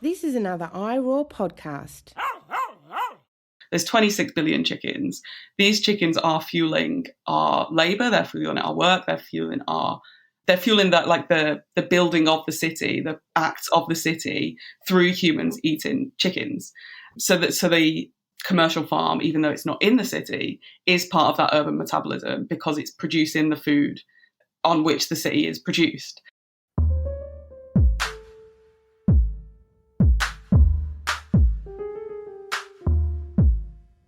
This is another iRaw podcast. There's 26 billion chickens. These chickens are fueling our labour, they're fueling our work, they're fueling that, like the building of the city, the acts of the city through humans eating chickens. So the commercial farm, even though it's not in the city, is part of that urban metabolism because it's producing the food on which the city is produced.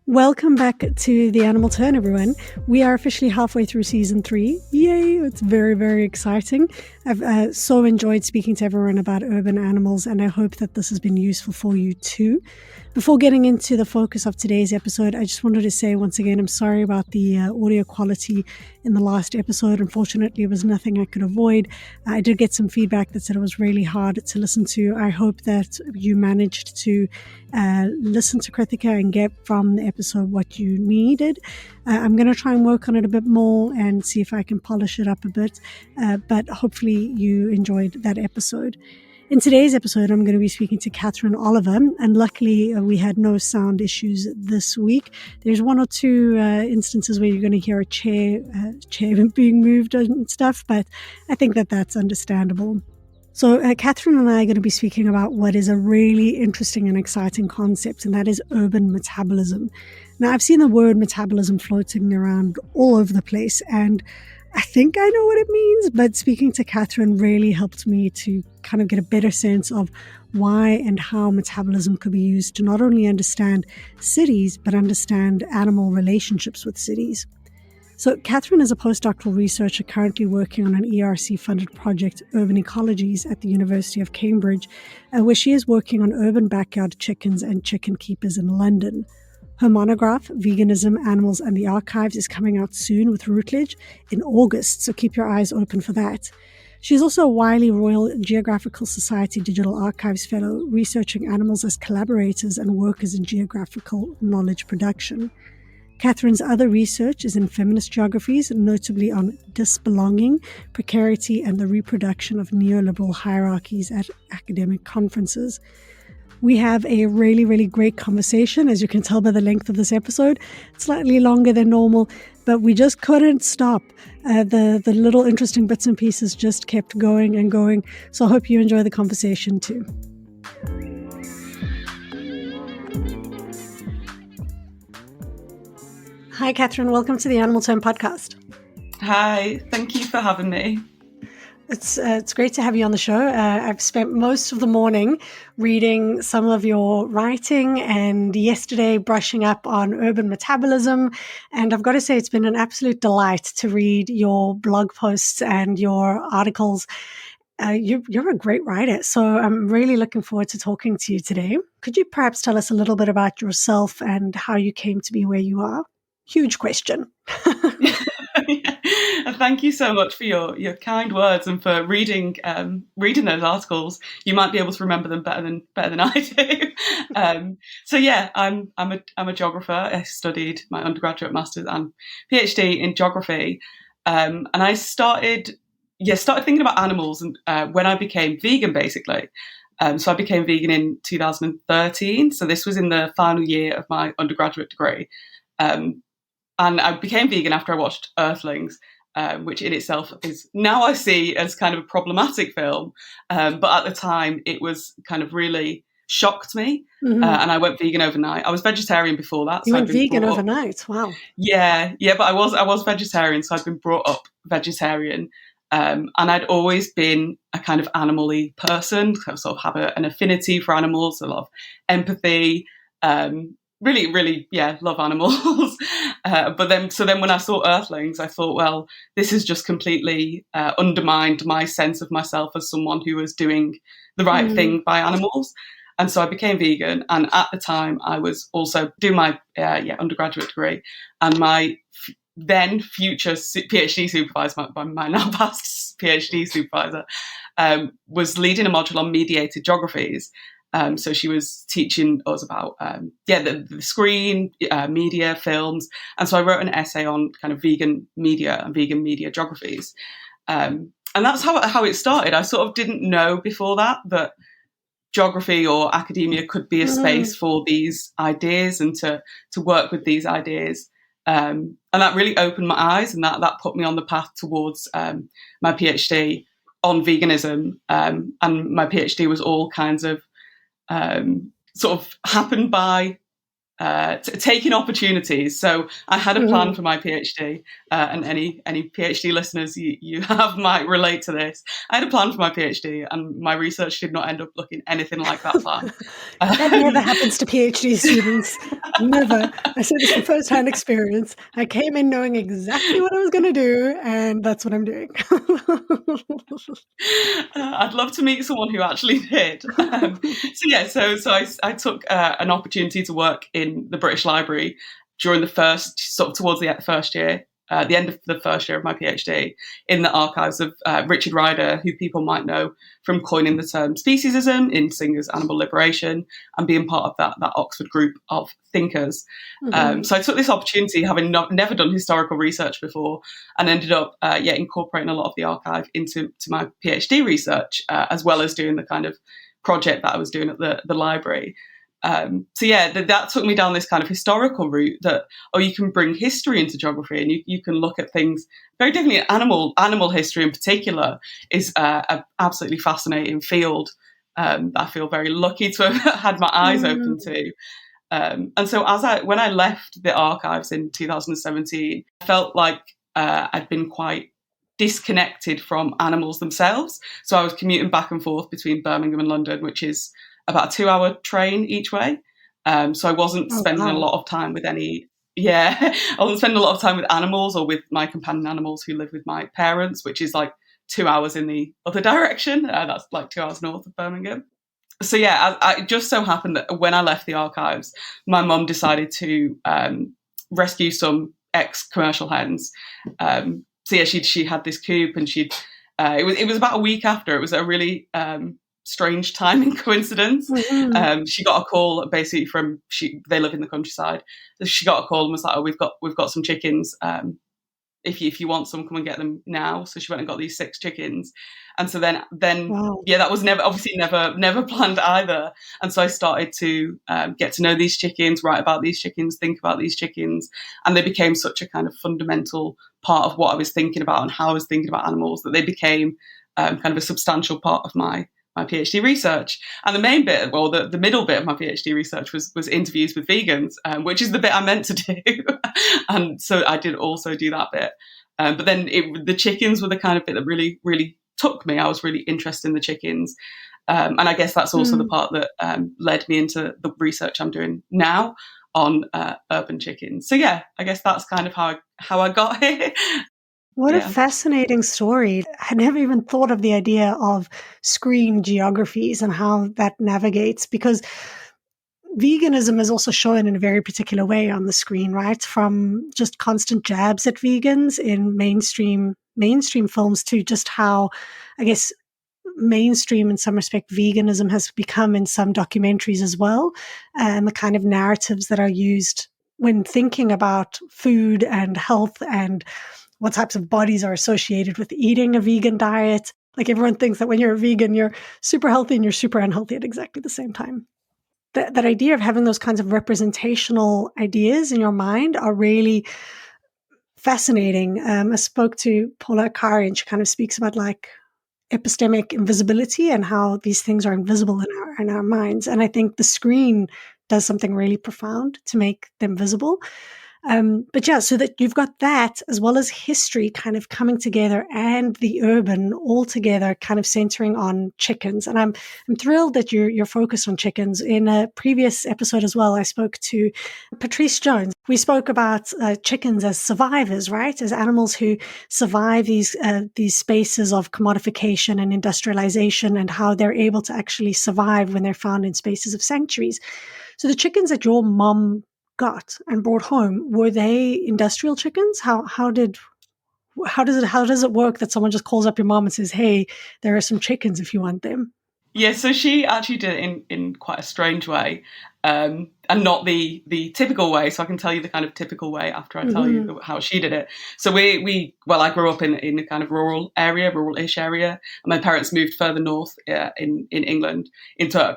Welcome back to The Animal Turn, everyone. We are officially halfway through season 3. Yay! It's very, very exciting. I've so enjoyed speaking to everyone about urban animals, and I hope that this has been useful for you too. Before getting into the focus of today's episode, I just wanted to say once again, I'm sorry about the audio quality in the last episode. Unfortunately, it was nothing I could avoid. I did get some feedback that said it was really hard to listen to. I hope that you managed to listen to Kritika and get from the episode what you needed. I'm going to try and work on it a bit more and see if I can polish it up a bit, but hopefully you enjoyed that episode. In today's episode, I'm going to be speaking to Catherine Oliver, and luckily we had no sound issues this week. There's one or two instances where you're going to hear a chair being moved and stuff, but I think that that's understandable. So Catherine and I are going to be speaking about what is a really interesting and exciting concept, and that is urban metabolism. Now, I've seen the word metabolism floating around all over the place, and I think I know what it means, but speaking to Catherine really helped me to kind of get a better sense of why and how metabolism could be used to not only understand cities, but understand animal relationships with cities. So Catherine is a postdoctoral researcher currently working on an ERC-funded project, Urban Ecologies, at the University of Cambridge, where she is working on urban backyard chickens and chicken keepers in London. Her monograph, Veganism, Animals and the Archives, is coming out soon with Routledge in August, so keep your eyes open for that. She's also a Wiley Royal Geographical Society Digital Archives Fellow, researching animals as collaborators and workers in geographical knowledge production. Catherine's other research is in feminist geographies, notably on disbelonging, precarity, and the reproduction of neoliberal hierarchies at academic conferences. We have a really, really great conversation, as you can tell by the length of this episode. It's slightly longer than normal, but we just couldn't stop. The little interesting bits and pieces just kept going and going, so I hope you enjoy the conversation too. Hi, Catherine. Welcome to the Animal Turn podcast. Hi, thank you for having me. It's great to have you on the show. I've spent most of the morning reading some of your writing and yesterday brushing up on urban metabolism. And I've got to say, it's been an absolute delight to read your blog posts and your articles. You're a great writer, so I'm really looking forward to talking to you today. Could you perhaps tell us a little bit about yourself and how you came to be where you are? Huge question. Thank you so much for your kind words and for reading those articles. You might be able to remember them better than I do. So yeah, I'm a geographer. I studied my undergraduate, master's, and PhD in geography, and I started thinking about animals when I became vegan, basically. So I became vegan in 2013. So this was in the final year of my undergraduate degree. And I became vegan after I watched Earthlings, which in itself is now I see as kind of a problematic film. But at the time, it was kind of really shocked me. Mm-hmm. And I went vegan overnight. I was vegetarian before that. You went vegan overnight? Wow. Yeah, but I was vegetarian, so I'd been brought up vegetarian. And I'd always been a kind of animal-y person. So I sort of have an affinity for animals, a lot of empathy. Really, really, love animals. But then when I saw Earthlings, I thought, well, this has just completely undermined my sense of myself as someone who was doing the right thing by animals. And so I became vegan. And at the time, I was also doing my undergraduate degree. And my then future PhD supervisor, my now past PhD supervisor, was leading a module on mediated geographies. So she was teaching us about the screen, media, films. And so I wrote an essay on kind of vegan media and vegan media geographies. And that's how it started. I sort of didn't know before that geography or academia could be a space for these ideas and to work with these ideas. And that really opened my eyes, and that put me on the path towards my PhD on veganism. And my PhD was all kinds of sort of happened by taking opportunities. So I had a plan for my PhD, and any PhD listeners you have might relate to this. I had a plan for my PhD, and my research did not end up looking anything like that plan. That never happens to PhD students. Never. I say this from first-hand experience. I came in knowing exactly what I was going to do, and that's what I'm doing. I'd love to meet someone who actually did. So I took an opportunity to work in the British Library during the towards the first year, the end of the first year of my PhD, in the archives of Richard Ryder, who people might know from coining the term speciesism in Singer's Animal Liberation and being part of that Oxford group of thinkers. So I took this opportunity, having never done historical research before, and ended up incorporating a lot of the archive into my PhD research, as well as doing the kind of project that I was doing at the library. That took me down this kind of historical route that, you can bring history into geography, and you can look at things very differently. Animal history in particular is an absolutely fascinating field that I feel very lucky to have had my eyes open to. And so when I left the archives in 2017, I felt like I'd been quite disconnected from animals themselves. So I was commuting back and forth between Birmingham and London, which is about a 2-hour train each way. So I wasn't spending a lot of time with I wasn't spending a lot of time with animals or with my companion animals who live with my parents, which is like 2 hours in the other direction. That's like 2 hours north of Birmingham. So I just so happened that when I left the archives, my mum decided to rescue some ex-commercial hens. She had this coop, and it was about a week after. It was a really strange timing coincidence. She got a call basically they live in the countryside. So she got a call and was like, we've got some chickens. If you want some, come and get them now. So she went and got these 6 chickens. And so then wow. That was never planned either. And so I started to get to know these chickens, write about these chickens, think about these chickens. And they became such a kind of fundamental part of what I was thinking about and how I was thinking about animals, that they became kind of a substantial part of my PhD research. And the main bit, the middle bit of my PhD research was interviews with vegans, which is the bit I meant to do. And so I did also do that bit. But then the chickens were the kind of bit that really, really took me. I was really interested in the chickens. And I guess that's also the part that led me into the research I'm doing now on urban chickens. So I guess that's kind of how I got here. What a fascinating story. I never even thought of the idea of screen geographies and how that navigates, because veganism is also shown in a very particular way on the screen, right? From just constant jabs at vegans in mainstream films to just how, I guess, mainstream in some respect veganism has become in some documentaries as well, and the kind of narratives that are used when thinking about food and health and what types of bodies are associated with eating a vegan diet. Like, everyone thinks that when you're a vegan, you're super healthy and you're super unhealthy at exactly the same time. That idea of having those kinds of representational ideas in your mind are really fascinating. I spoke to Paula Akari, and she kind of speaks about like epistemic invisibility and how these things are invisible in our minds. And I think the screen does something really profound to make them visible. So that you've got that as well as history kind of coming together, and the urban all together, kind of centering on chickens. And I'm thrilled that you're focused on chickens. In a previous episode as well, I spoke to Patrice Jones. We spoke about chickens as survivors, right? As animals who survive these spaces of commodification and industrialization, and how they're able to actually survive when they're found in spaces of sanctuaries. So the chickens that your mom got and brought home, were they industrial chickens? How does it work that someone just calls up your mom and says, hey, there are some chickens if you want them? Yeah, so she actually did it in quite a strange way, and not the typical way. So I can tell you the kind of typical way after I tell you how she did it. So I grew up in a kind of rural-ish area, and my parents moved further north in England into a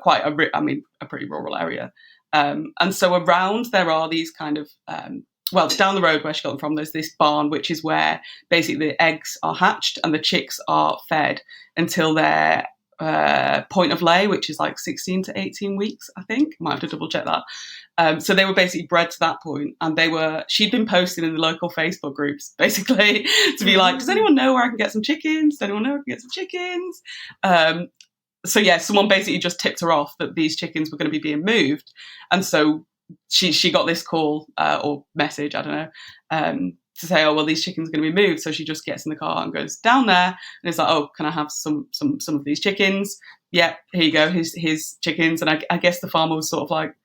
pretty rural area. And so around there are these kind of down the road where she got them from, there's this barn, which is where basically the eggs are hatched and the chicks are fed until they're point of lay, which is like 16 to 18 weeks, I think. Might have to double check that. So they were basically bred to that point, and she'd been posting in the local Facebook groups basically to be like, does anyone know where I can get some chickens? Does anyone know where I can get some chickens? So yeah, someone basically just tipped her off that these chickens were going to be being moved, and so she got this call or message, I don't know, to say, oh, well, these chickens are going to be moved. So she just gets in the car and goes down there, and it's like, oh, can I have some of these chickens? Yeah, here you go, here's chickens. And I guess the farmer was sort of like,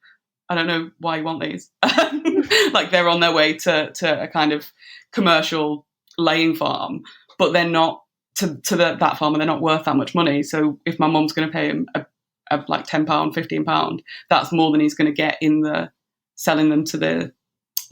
I don't know why you want these. Like they're on their way to a kind of commercial laying farm, but they're not that farmer. They're not worth that much money. So if my mum's going to pay him a like £10, £15, that's more than he's going to get in the selling them to the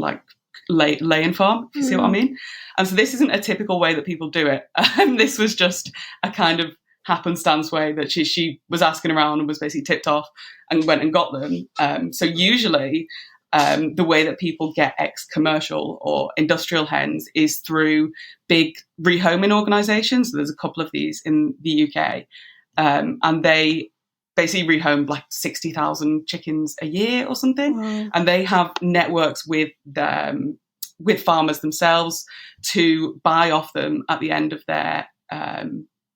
like laying farm, if you see what I mean. And so this isn't a typical way that people do it. This was just a kind of happenstance way that she was asking around and was basically tipped off and went and got them. So usually the way that people get ex-commercial or industrial hens is through big rehoming organisations. So there's a couple of these in the UK, and they basically rehome like 60,000 chickens a year or something. Wow. And they have networks with farmers themselves to buy off them at the end of their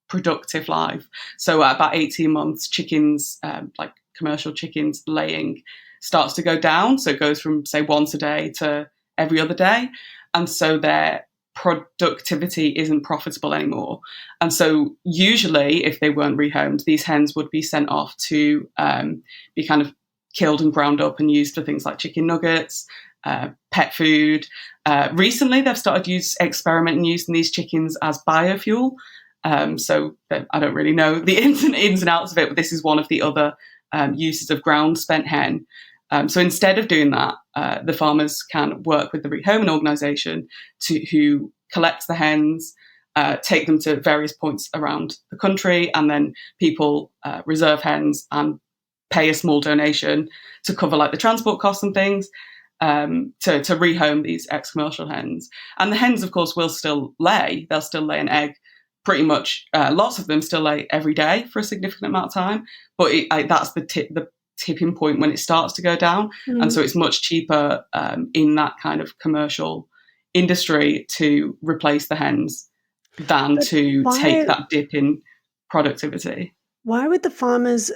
productive life. So at about 18 months, chickens, like commercial chickens laying, starts to go down. So it goes from, say, once a day to every other day. And so their productivity isn't profitable anymore. And so usually, if they weren't rehomed, these hens would be sent off to be kind of killed and ground up and used for things like chicken nuggets, pet food. Recently, they've started experimenting using these chickens as biofuel. So I don't really know the ins and outs of it, but this is one of the other uses of ground spent hen. So instead of doing that, the farmers can work with the rehoming organisation who collects the hens, take them to various points around the country, and then people reserve hens and pay a small donation to cover like the transport costs and things to rehome these ex-commercial hens. And the hens, of course, will still lay. They'll still lay an egg. Pretty much, lots of them still lay every day for a significant amount of time. But that's the tipping point when it starts to go down. And so it's much cheaper in that kind of commercial industry to replace the hens than to take that dip in productivity. Why would the farmers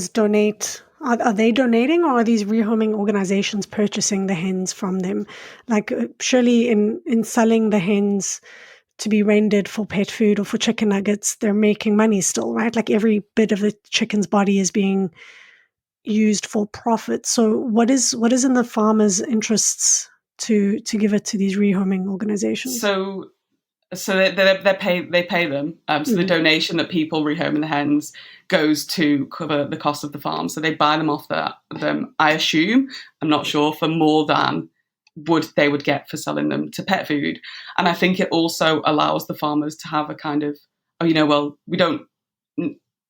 donate? Are they donating, or are these rehoming organizations purchasing the hens from them? Like surely in selling the hens to be rendered for pet food or for chicken nuggets, they're making money still, right? Like every bit of the chicken's body is being used for profit. So what is in the farmers' interests to give it to these rehoming organizations? So they pay them. So the donation that people rehoming the hens goes to cover the cost of the farm. So they buy them off them, I assume, I'm not sure, for more than they would get for selling them to pet food. And I think it also allows the farmers to have a kind of, we don't,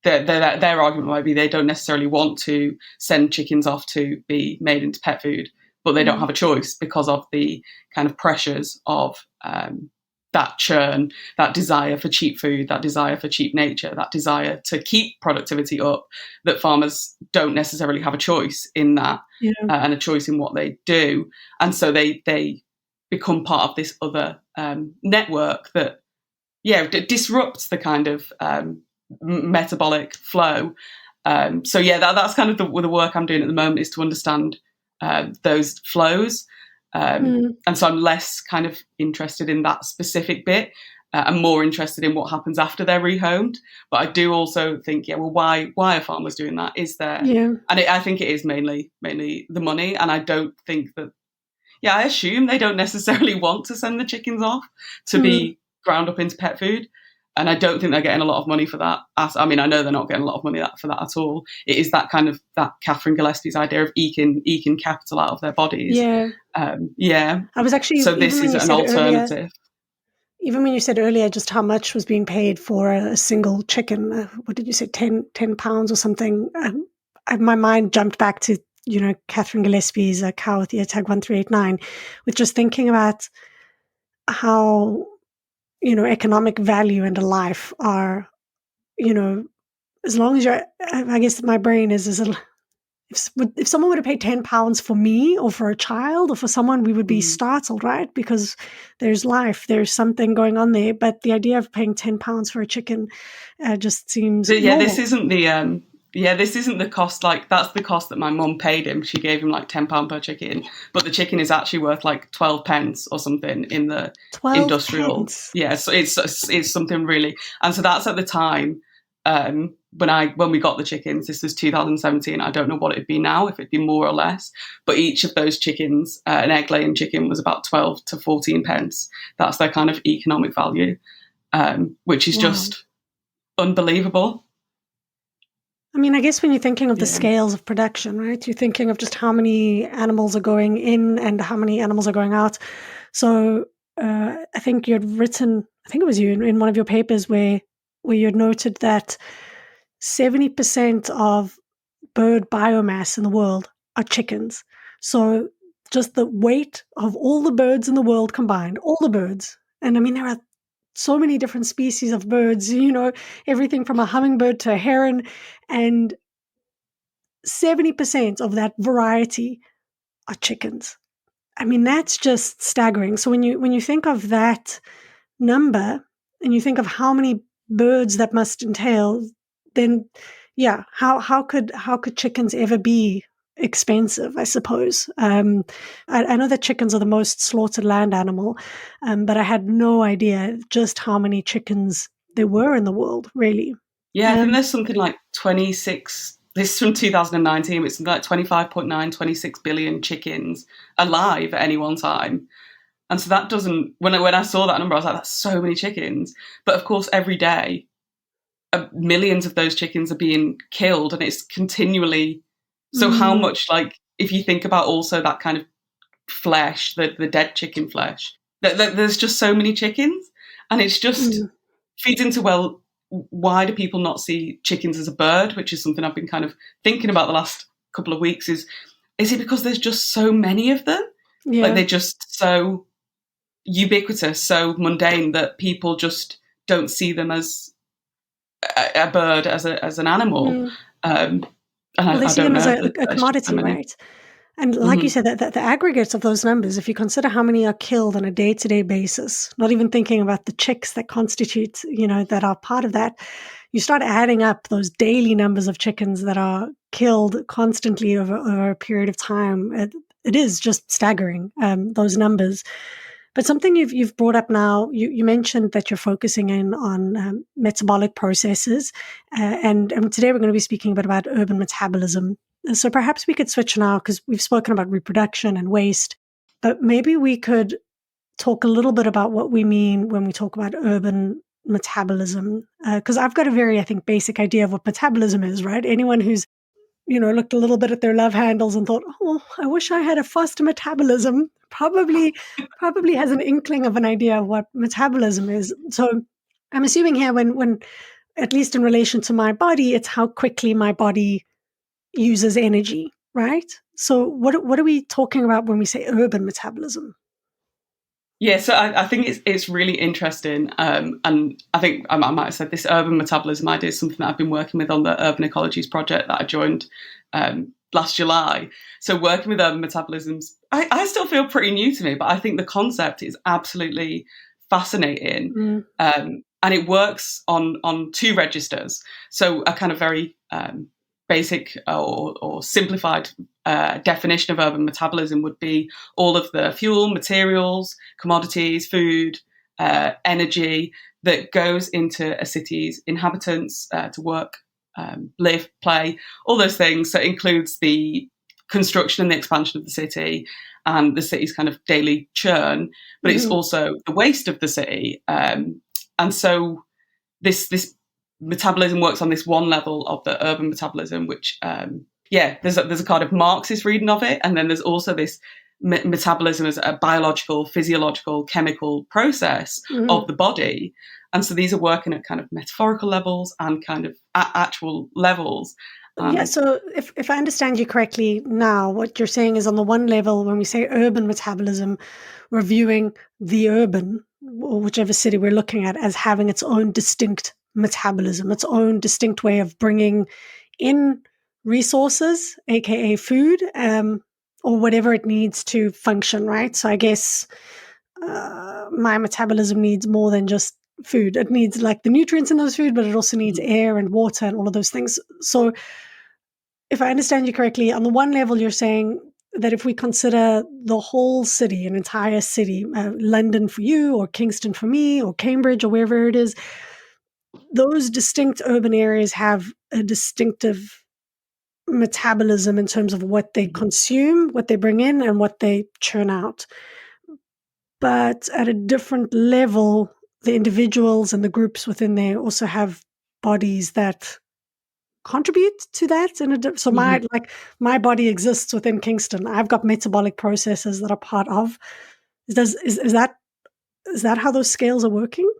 their argument might be they don't necessarily want to send chickens off to be made into pet food, but they don't have a choice because of the kind of pressures of that churn, that desire for cheap food, that desire for cheap nature, that desire to keep productivity up, that farmers don't necessarily have a choice in that and a choice in what they do. And so they become part of this other network that, disrupts the kind of metabolic flow. So that's kind of the work I'm doing at the moment, is to understand those flows. And so I'm less kind of interested in that specific bit. I'm more interested in what happens after they're rehomed. But I do also think, why are farmers doing that? Is there? Yeah. And I think it is mainly the money. And I don't think that, I assume they don't necessarily want to send the chickens off to be ground up into pet food. and I don't think they're getting a lot of money for that. I mean, I know they're not getting a lot of money for that at all. It is that kind of that Catherine Gillespie's idea of eking capital out of their bodies. Yeah. I was actually, so this is an alternative. Even when you said earlier just how much was being paid for a single chicken, what did you say, 10 pounds or something? My mind jumped back to, Catherine Gillespie's Cow with ear tag 1389, with just thinking about how, economic value and a life are, as long as I guess my brain is if someone would have paid 10 pounds for me or for a child or for someone, we would be startled, right? Because there's life, there's something going on there. But the idea of paying 10 pounds for a chicken just seems normal. This isn't the cost. Like, that's the cost that my mum paid him. She gave him like £10 per chicken, but the chicken is actually worth like 12 pence or something in the industrial. Pence. Yeah, so it's something really. And so that's at the time. When we got the chickens, this was 2017. I don't know what it'd be now, if it'd be more or less. But each of those chickens, an egg-laying chicken, was about 12 to 14 pence. That's their kind of economic value, which is just unbelievable. I mean, I guess when you're thinking of the scales of production, right? You're thinking of just how many animals are going in and how many animals are going out. So I think you had written, I think it was you in one of your papers where you had noted that 70% of bird biomass in the world are chickens. So just the weight of all the birds in the world combined, all the birds. And I mean, there are so many different species of birds, everything from a hummingbird to a heron, and 70% of that variety are chickens. I mean, that's just staggering. So when you think of that number and you think of how many birds that must entail, then how could chickens ever be expensive, I suppose? I know that chickens are the most slaughtered land animal, but I had no idea just how many chickens there were in the world, really. Yeah, I think there's something like 26, this is from 2019, it's like 25.9, 26 billion chickens alive at any one time. And so that doesn't, when I saw that number, I was like, that's so many chickens. But of course, every day, millions of those chickens are being killed, and it's continually. So how much, like, if you think about also that kind of flesh, the dead chicken flesh, there's just so many chickens, and it's just feeds into, well, why do people not see chickens as a bird, which is something I've been kind of thinking about the last couple of weeks. Is it because there's just so many of them? Yeah. Like, they're just so ubiquitous, so mundane, that people just don't see them as a bird, as an animal. Well, they see them as a commodity, right? And like you said, that the aggregates of those numbers, if you consider how many are killed on a day-to-day basis, not even thinking about the chicks that constitute, that are part of that, you start adding up those daily numbers of chickens that are killed constantly over a period of time. It is just staggering, those numbers. But something you've brought up now, you mentioned that you're focusing in on metabolic processes, and today we're going to be speaking a bit about urban metabolism. So perhaps we could switch now, because we've spoken about reproduction and waste, but maybe we could talk a little bit about what we mean when we talk about urban metabolism, because I've got a very, I think, basic idea of what metabolism is, right? Anyone who's looked a little bit at their love handles and thought, oh, I wish I had a faster metabolism, probably has an inkling of an idea of what metabolism is. So I'm assuming here when at least in relation to my body, it's how quickly my body uses energy, right? So what are we talking about when we say urban metabolism? Yeah, so I think it's really interesting, and I think I might have said this urban metabolism idea is something that I've been working with on the Urban Ecologies project that I joined last July. So working with urban metabolisms, I still feel pretty new to me, but I think the concept is absolutely fascinating, and it works on two registers. So a kind of very basic or simplified definition of urban metabolism would be all of the fuel, materials, commodities, food, energy that goes into a city's inhabitants to work, live, play, all those things. So it includes the construction and the expansion of the city and the city's kind of daily churn, but it's also the waste of the city. And so this metabolism works on this one level of the urban metabolism, which there's a kind of Marxist reading of it, and then there's also this metabolism as a biological, physiological, chemical process of the body. And so these are working at kind of metaphorical levels and kind of actual levels. So if I understand you correctly now, what you're saying is on the one level, when we say urban metabolism, we're viewing the urban, or whichever city we're looking at, as having its own distinct metabolism, its own distinct way of bringing in resources, aka food, or whatever it needs to function, right? So I guess my metabolism needs more than just food. It needs like the nutrients in those food, but it also needs air and water and all of those things. So if I understand you correctly, on the one level, you're saying that if we consider the whole city, an entire city, London for you or Kingston for me or Cambridge or wherever it is, those distinct urban areas have a distinctive metabolism in terms of what they consume, what they bring in, and what they churn out. But at a different level, the individuals and the groups within there also have bodies that contribute to that. So my body exists within Kingston. I've got metabolic processes that are part of. Is that how those scales are working?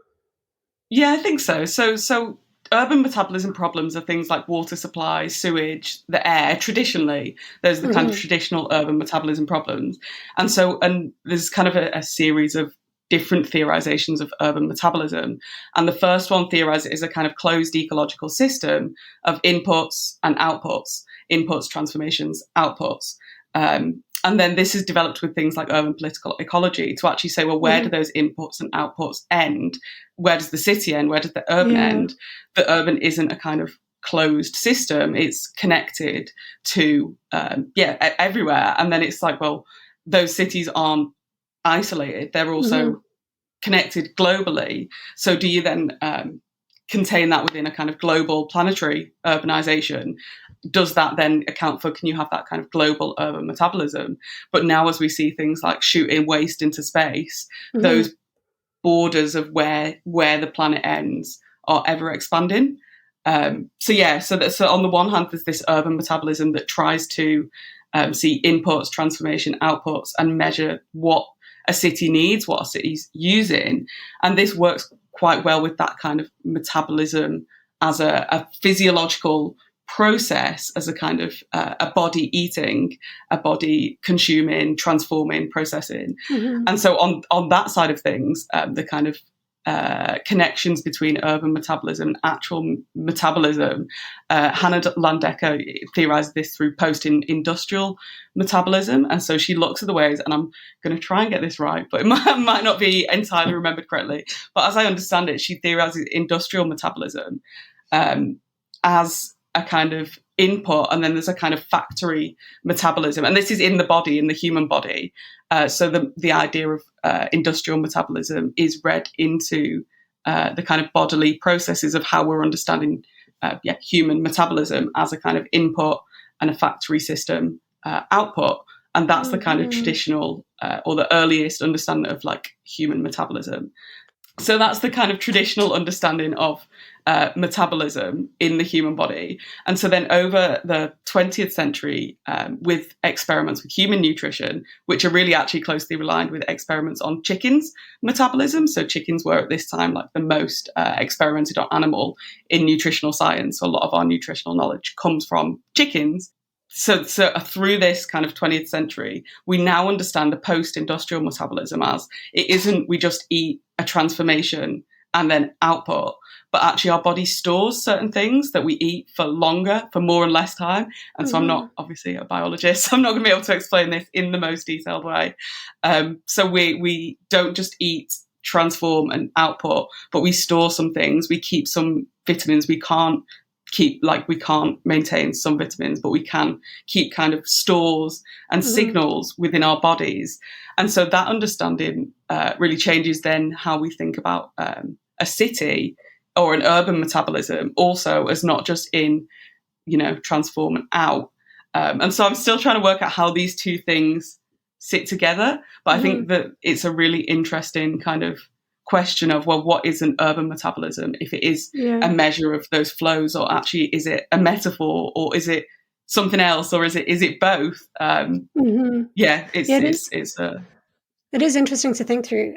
Yeah, I think so. So urban metabolism problems are things like water supply, sewage, the air. Traditionally, those are the kind of traditional urban metabolism problems. And there's kind of a series of different theorizations of urban metabolism. And the first one theorized is a kind of closed ecological system of inputs and outputs, inputs, transformations, outputs. And then this is developed with things like urban political ecology to actually say, well, where do those inputs and outputs end? Where does the city end? Where does the urban end? The urban isn't a kind of closed system. It's connected to, everywhere. And then it's like, well, those cities aren't isolated. They're also connected globally. So do you then contain that within a kind of global planetary urbanization? Does that then account for, can you have that kind of global urban metabolism? But now as we see things like shooting waste into space, those borders of where the planet ends are ever expanding. So on the one hand, there's this urban metabolism that tries to see inputs, transformation, outputs, and measure what a city needs, what a city's using. And this works quite well with that kind of metabolism as a physiological process, as a kind of a body eating, a body consuming, transforming, processing. And so on that side of things, the kind of connections between urban metabolism and actual metabolism, Hannah Landecker theorized this through post-industrial metabolism. And so she looks at the ways, and I'm going to try and get this right, but it might not be entirely remembered correctly. But as I understand it, she theorizes industrial metabolism as a kind of input, and then there's a kind of factory metabolism, and this is in the body, in the human body. So the idea of industrial metabolism is read into the kind of bodily processes of how we're understanding human metabolism as a kind of input and a factory system output, and that's the kind of traditional or the earliest understanding of like human metabolism. So that's the kind of traditional understanding of metabolism in the human body. And so then over the 20th century, with experiments with human nutrition, which are really actually closely aligned with experiments on chickens' metabolism. So chickens were at this time like the most experimented on animal in nutritional science. So a lot of our nutritional knowledge comes from chickens. So through this kind of 20th century, we now understand a post-industrial metabolism as it isn't we just eat a transformation and then output, but actually our body stores certain things that we eat for longer, for more and less time. And so I'm not obviously a biologist, so I'm not going to be able to explain this in the most detailed way. So we don't just eat, transform and output, but we store some things. We keep some vitamins we can't keep, like we can't maintain some vitamins, but we can keep kind of stores and signals within our bodies. And so that understanding really changes then how we think about a city or an urban metabolism also as not just in, transform and out. And so I'm still trying to work out how these two things sit together. But I think that it's a really interesting kind of question of, well, what is an urban metabolism? If it is a measure of those flows, or actually is it a metaphor, or is it something else, or is it both? It is interesting to think through,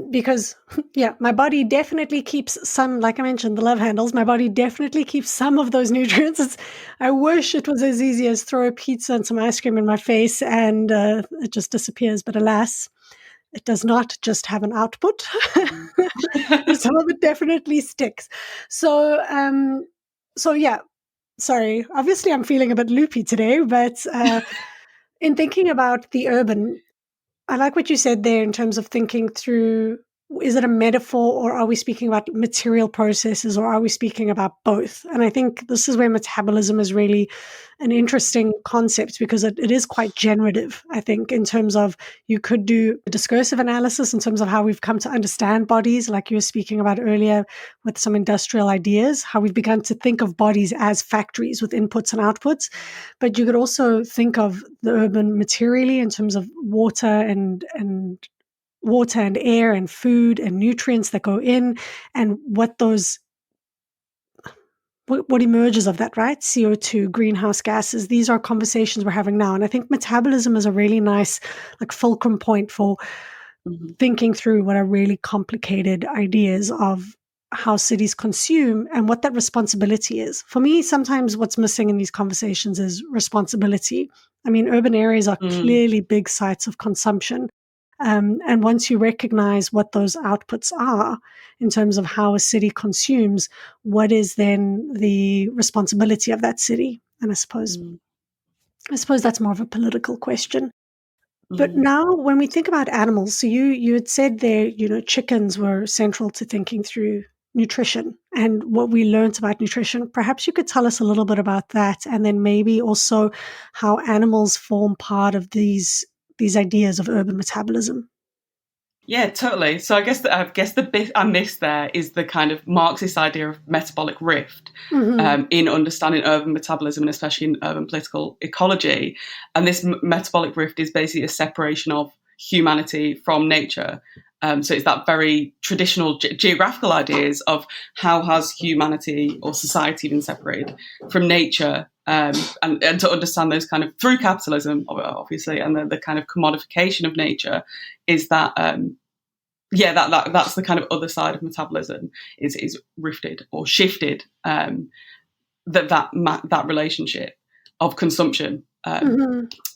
because, my body definitely keeps some, like I mentioned, the love handles. My body definitely keeps some of those nutrients. I wish it was as easy as throw a pizza and some ice cream in my face and it just disappears. But alas, it does not just have an output. Some of it definitely sticks. So, sorry. Obviously, I'm feeling a bit loopy today, but in thinking about the urban, I like what you said there in terms of thinking through, is it a metaphor, or are we speaking about material processes, or are we speaking about both? And I think this is where metabolism is really an interesting concept, because it is quite generative, I think, in terms of you could do a discursive analysis in terms of how we've come to understand bodies, like you were speaking about earlier with some industrial ideas, how we've begun to think of bodies as factories with inputs and outputs. But you could also think of the urban materially in terms of water and air and food and nutrients that go in, and what emerges of that, right? CO2, greenhouse gases. These are conversations we're having now. And I think metabolism is a really nice fulcrum point for thinking through what are really complicated ideas of how cities consume and what that responsibility is. For me, sometimes what's missing in these conversations is responsibility. I mean, urban areas are clearly big sites of consumption. And once you recognize what those outputs are in terms of how a city consumes, what is then the responsibility of that city? And I suppose that's more of a political question. But now when we think about animals, so you had said there, chickens were central to thinking through nutrition and what we learned about nutrition. Perhaps you could tell us a little bit about that, and then maybe also how animals form part of these ideas of urban metabolism. Yeah, totally. So I guess the bit I missed there is the kind of Marxist idea of metabolic rift in understanding urban metabolism, and especially in urban political ecology. And this metabolic rift is basically a separation of humanity from nature. So it's that very traditional geographical ideas of how has humanity or society been separated from nature, and to understand those kind of through capitalism, obviously, and the kind of commodification of nature is that. That's the kind of other side of metabolism is rifted or shifted, that relationship of consumption.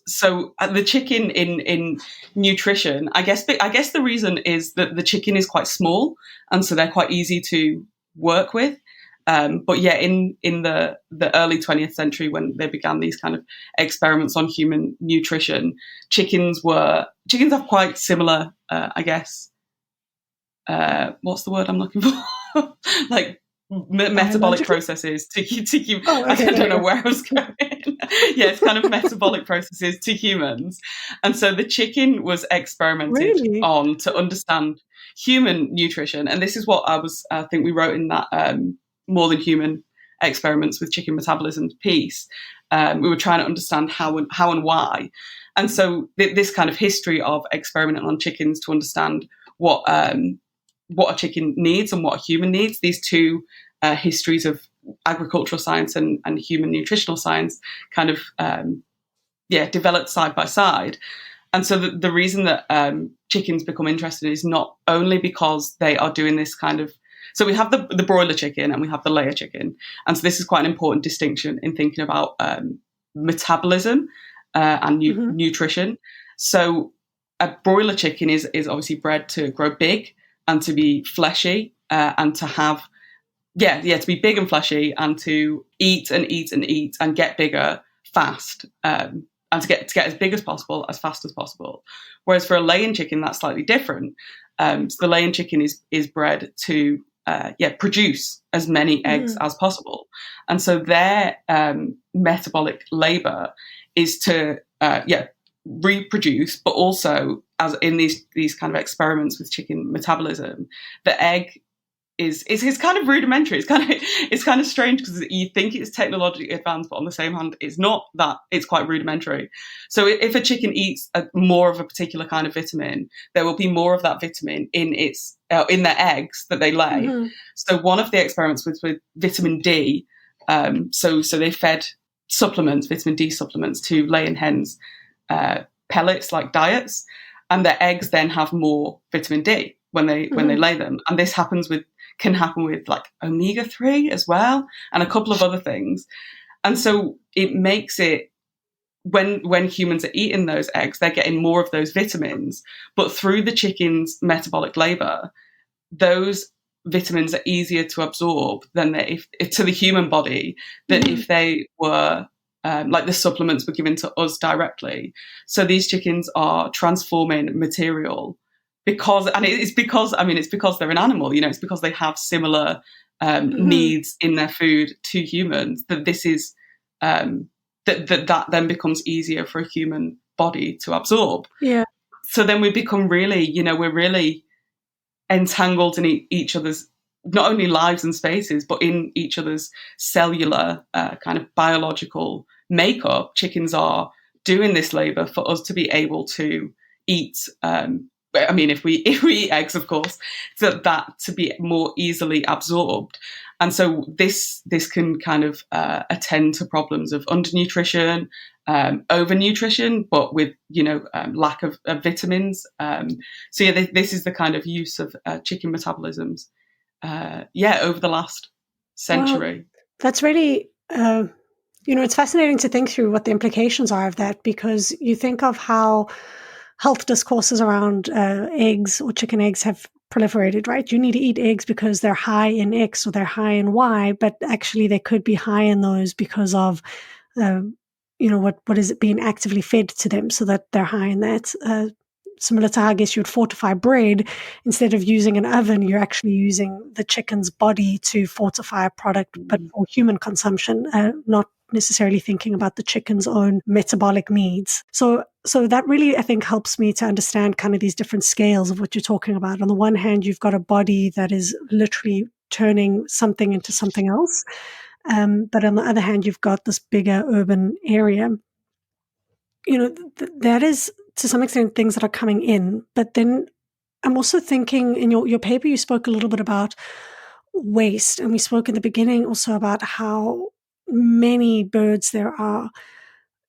So the chicken in nutrition, I guess the reason is that the chicken is quite small, and so they're quite easy to work with. But yeah, in the early 20th century, when they began these kind of experiments on human nutrition, chickens have quite similar, I guess. What's the word I'm looking for? Like metabolic processes to I don't know where I was going. Yeah, it's kind of metabolic processes to humans. And so the chicken was experimented on to understand human nutrition. And this is what I think we wrote in that More Than Human Experiments with Chicken Metabolism piece. We were trying to understand how and why. And so this kind of history of experimenting on chickens to understand what a chicken needs and what a human needs, these two histories of agricultural science and human nutritional science kind of developed side by side. And so the reason that chickens become interested is not only because they are doing this kind of, so we have the broiler chicken and we have the layer chicken. And so this is quite an important distinction in thinking about metabolism and nutrition. So a broiler chicken is obviously bred to grow big and to be fleshy, and to have, to be big and fleshy, and to eat and eat and eat and get bigger fast, and to get as big as possible, as fast as possible. Whereas for a laying chicken, that's slightly different. So the laying chicken is bred to produce as many eggs as possible, and so their metabolic labor is to reproduce, but also, as in these kind of experiments with chicken metabolism, the egg is kind of rudimentary. It's kind of strange because you think it's technologically advanced, but on the same hand, it's not that. It's quite rudimentary. So if a chicken eats more of a particular kind of vitamin, there will be more of that vitamin in its in their eggs that they lay. Mm-hmm. So one of the experiments was with vitamin D. So they fed supplements, vitamin D supplements, to laying hens, pellets like diets, and their eggs then have more vitamin D when they lay them. And this can happen with like omega-3 as well, and a couple of other things. And so it makes it, when humans are eating those eggs, they're getting more of those vitamins, but through the chicken's metabolic labor, those vitamins are easier to absorb than if to the human body than if they were like the supplements were given to us directly. So these chickens are transforming material because they're an animal, it's because they have similar needs in their food to humans, that this is that then becomes easier for a human body to absorb. Yeah. So then we become really, we're really entangled in each other's not only lives and spaces, but in each other's cellular kind of biological makeup. Chickens are doing this labor for us to be able to eat. If we eat eggs, of course, so that to be more easily absorbed. And so this can kind of attend to problems of undernutrition, overnutrition, but with lack of vitamins. This is the kind of use of chicken metabolisms. Over the last century. Well, that's really, it's fascinating to think through what the implications are of that, because you think of how health discourses around eggs or chicken eggs have proliferated, right? You need to eat eggs because they're high in X or they're high in Y, but actually they could be high in those because of, what is it being actively fed to them, so that they're high in that. Similar to how I guess you would fortify bread, instead of using an oven, you're actually using the chicken's body to fortify a product, but for human consumption, not necessarily thinking about the chicken's own metabolic needs. So that really, I think, helps me to understand kind of these different scales of what you're talking about. On the one hand, you've got a body that is literally turning something into something else. But on the other hand, you've got this bigger urban area. That is, to some extent, things that are coming in. But then I'm also thinking, in your paper, you spoke a little bit about waste. And we spoke in the beginning also about how many birds there are.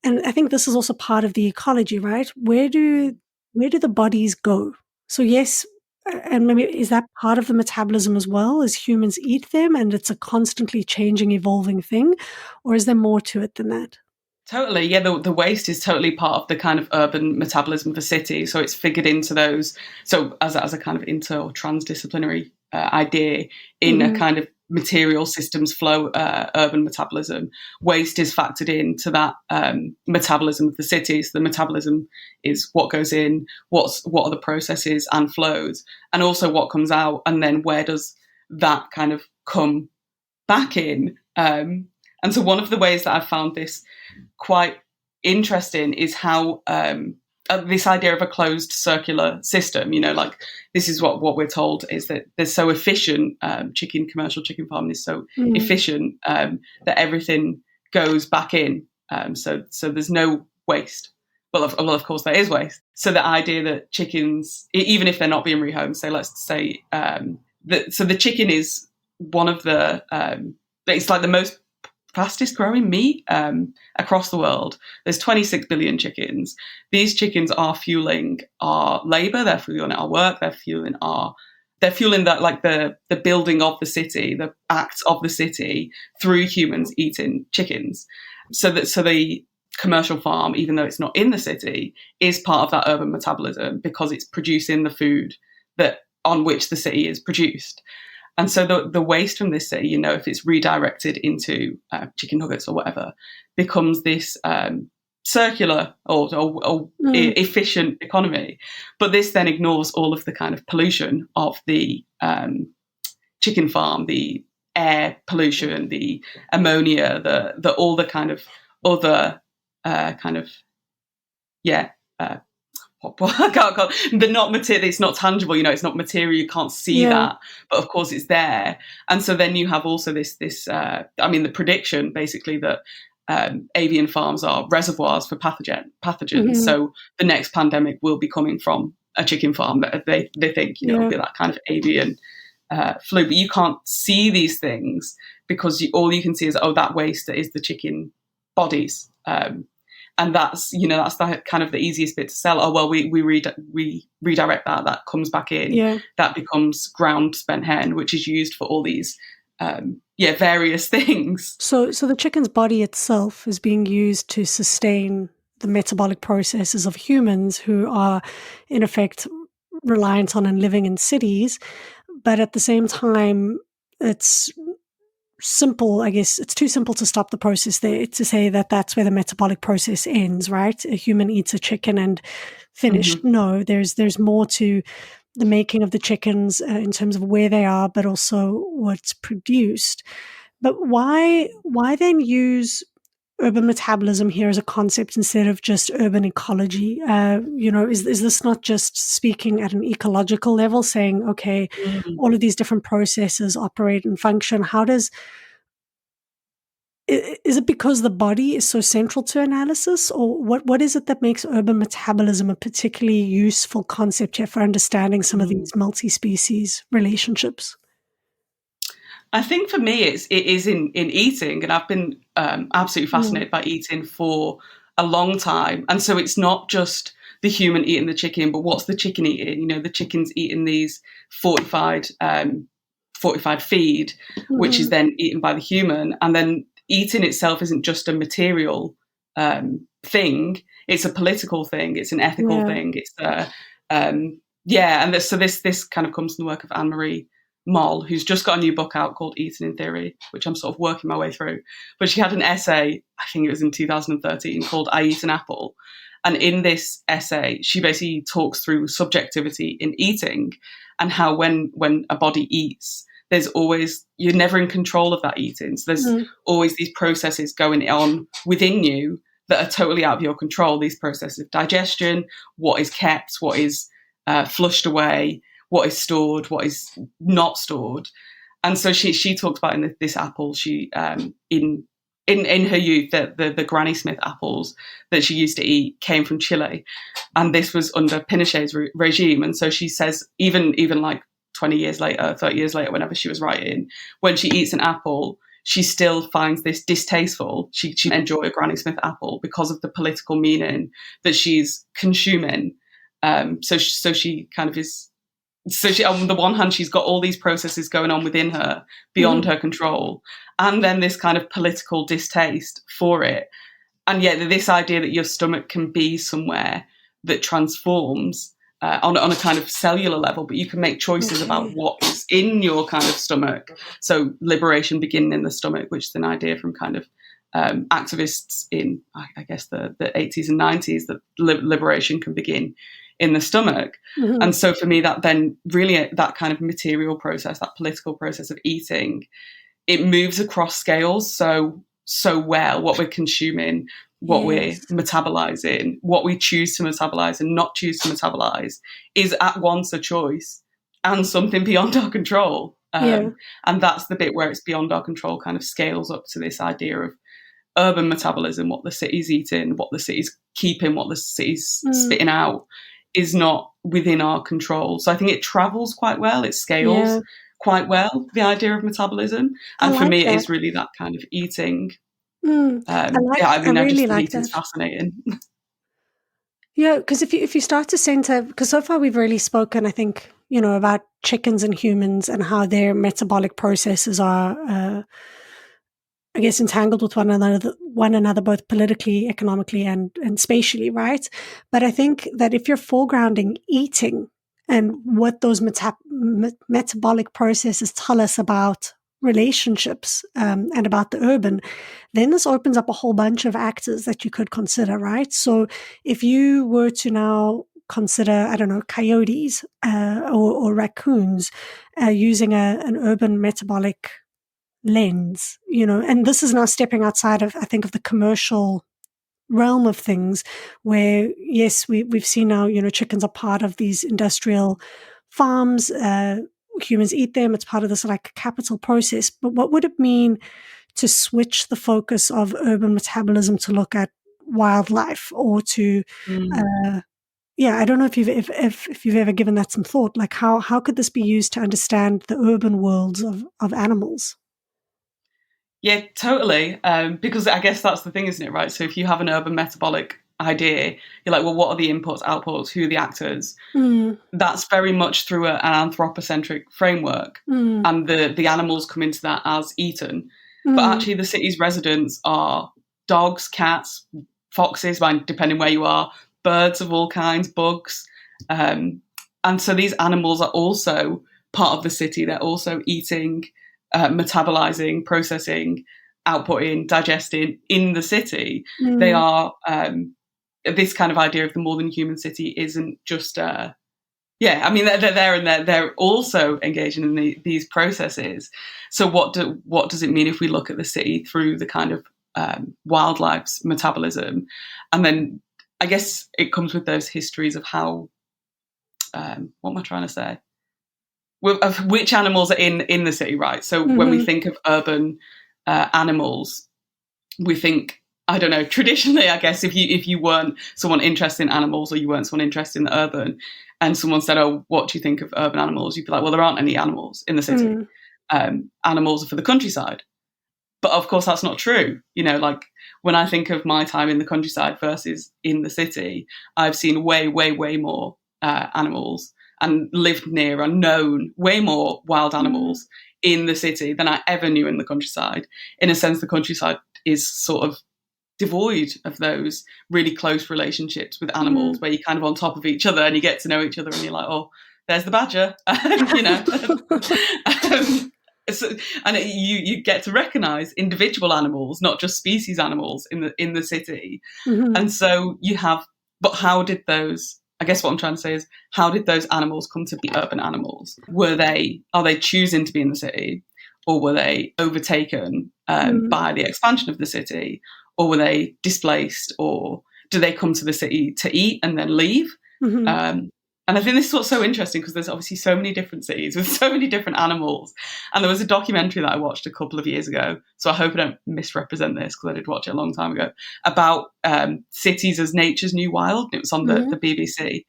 And I think this is also part of the ecology, right? Where do the bodies go? So yes, and maybe is that part of the metabolism as well, as humans eat them and it's a constantly changing, evolving thing? Or is there more to it than that? Totally. Yeah, the waste is totally part of the kind of urban metabolism of the city. So it's figured into those. So as a kind of inter or transdisciplinary idea in a kind of material systems flow urban metabolism, waste is factored into that metabolism of the city. So the metabolism is what goes in, what are the processes and flows, and also what comes out, and then where does that kind of come back in. And so one of the ways that I've found this quite interesting is how this idea of a closed circular system, like this is what we're told is that they're so efficient, commercial chicken farming is so efficient that everything goes back in. So there's no waste. Well, of course there is waste. So the idea that chickens, even if they're not being rehomed, so the chicken is one of the, it's like the most fastest growing meat across the world. There's 26 billion chickens. These chickens are fueling our labor, they're fueling our work, they're fueling that, like the building of the city, the acts of the city through humans eating chickens. So the commercial farm, even though it's not in the city, is part of that urban metabolism because it's producing the food that on which the city is produced. And so the waste from this city, if it's redirected into chicken nuggets or whatever, becomes this circular or efficient economy. But this then ignores all of the kind of pollution of the chicken farm, the air pollution, the ammonia, the all the kind of other they're not material. It's not tangible, it's not material. You can't see that, but of course it's there. And so then you have also this the prediction basically that avian farms are reservoirs for pathogens. So the next pandemic will be coming from a chicken farm. They think, it'll be that kind of avian flu, but you can't see these things because all you can see is, that waste is the chicken bodies. And that's the kind of the easiest bit to sell. Oh, well, we redirect that comes back in. Yeah. That becomes ground spent hen, which is used for all these, various things. So the chicken's body itself is being used to sustain the metabolic processes of humans who are, in effect, reliant on and living in cities. But at the same time, it's simple, I guess it's too simple to stop the process there, to say that that's where the metabolic process ends, right? A human eats a chicken and finished. Mm-hmm. No, there's more to the making of the chickens in terms of where they are, but also what's produced. But why then use urban metabolism here as a concept instead of just urban ecology? Is this not just speaking at an ecological level, saying, okay, all of these different processes operate and function? Is it because the body is so central to analysis, or what is it that makes urban metabolism a particularly useful concept here for understanding some of these multi-species relationships? I think for me, it is in eating, and I've been absolutely fascinated by eating for a long time. And so it's not just the human eating the chicken, but what's the chicken eating? The chicken's eating these fortified feed, which is then eaten by the human. And then eating itself isn't just a material thing; it's a political thing, it's an ethical thing. It's so this kind of comes from the work of Annemarie Mol, who's just got a new book out called Eating in Theory, which I'm sort of working my way through. But she had an essay, I think it was in 2013, called I Eat an Apple. And in this essay, she basically talks through subjectivity in eating and how when a body eats, you're never in control of that eating. So there's always these processes going on within you that are totally out of your control. These processes of digestion, what is kept, what is flushed away, what is stored, what is not stored. And so she talks about in this apple, she in her youth, the Granny Smith apples that she used to eat came from Chile, and this was under Pinochet's regime. And so she says, even like 20 years later, 30 years later, whenever she was writing, when she eats an apple, she still finds this distasteful. She enjoy a Granny Smith apple because of the political meaning that she's consuming. So she kind of is. So she, on the one hand, she's got all these processes going on within her beyond her control, and then this kind of political distaste for it. And yet this idea that your stomach can be somewhere that transforms on a kind of cellular level, but you can make choices about what is in your kind of stomach. So liberation beginning in the stomach, which is an idea from kind of activists in, I guess, the 80s and 90s, that liberation can begin in the stomach. And so for me, that then really that kind of material process, that political process of eating, it moves across scales so well. What we're consuming, what we're metabolizing, what we choose to metabolize and not choose to metabolize is at once a choice and something beyond our control. And that's the bit where it's beyond our control kind of scales up to this idea of urban metabolism, what the city's eating, what the city's keeping, what the city's spitting out is not within our control. So I think it travels quite well. It scales quite well, the idea of metabolism. And for me, it is really that kind of eating. I just think it's fascinating. Yeah, because if you start to center, because so far we've really spoken, I think, about chickens and humans and how their metabolic processes are, I guess, entangled with one another, both politically, economically, and spatially, right? But I think that if you're foregrounding eating and what those metabolic processes tell us about relationships and about the urban, then this opens up a whole bunch of actors that you could consider, right? So if you were to now consider, I don't know, coyotes or raccoons using an urban metabolic lens, and this is now stepping outside of, I think, of the commercial realm of things, where yes, we've seen now, chickens are part of these industrial farms, humans eat them, it's part of this like capital process. But what would it mean to switch the focus of urban metabolism to look at wildlife, or to I don't know if you've ever given that some thought. Like how could this be used to understand the urban worlds of animals? Yeah, totally. Because I guess that's the thing, isn't it? Right. So if you have an urban metabolic idea, you're like, well, what are the inputs, outputs? Who are the actors? That's very much through an anthropocentric framework, and the animals come into that as eaten. But actually, the city's residents are dogs, cats, foxes, depending where you are, birds of all kinds, bugs, and so these animals are also part of the city. They're also eating, metabolizing, processing, outputting, digesting in the city. They are. This kind of idea of the more than human city isn't just they're there and they're also engaging in these processes. So what does it mean if we look at the city through the kind of wildlife's metabolism? And then I guess it comes with those histories of how what am I trying to say? Of which animals are in the city, right? So when we think of urban animals, we think, I don't know, traditionally, I guess, if you weren't someone interested in animals or you weren't someone interested in the urban, and someone said, oh, what do you think of urban animals? You'd be like, well, there aren't any animals in the city. Animals are for the countryside. But of course, that's not true. You know, like when I think of my time in the countryside versus in the city, I've seen way, way, way more animals and lived near and known way more wild animals in the city than I ever knew in the countryside. In a sense, the countryside is sort of devoid of those really close relationships with animals where you're kind of on top of each other and you get to know each other and you're like, oh, there's the badger, you know. And you get to recognise individual animals, not just species animals in the city. And so you have, but how did those, I guess what I'm trying to say is, how did those animals come to be urban animals? Are they choosing to be in the city, or were they overtaken by the expansion of the city? Or were they displaced, or do they come to the city to eat and then leave? And I think this is what's so interesting, because there's obviously so many different cities with so many different animals. And there was a documentary that I watched a couple of years ago, so I hope I don't misrepresent this because I did watch it a long time ago, about cities as nature's new wild. It was on the BBC.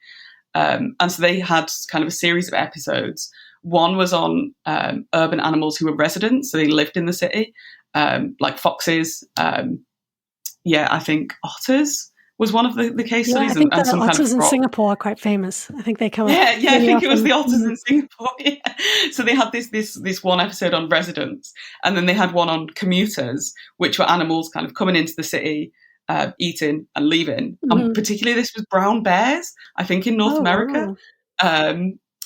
And so they had kind of a series of episodes. One was on urban animals who were residents, so they lived in the city, like foxes. I think otters was one of the case studies. I think and the some otters kind of in Singapore are quite famous. I think they come up. I think it was the otters in Singapore. Yeah. So they had this one episode on residents, and then they had one on commuters, which were animals kind of coming into the city, eating and leaving. And particularly this was brown bears, I think, in North America. Wow.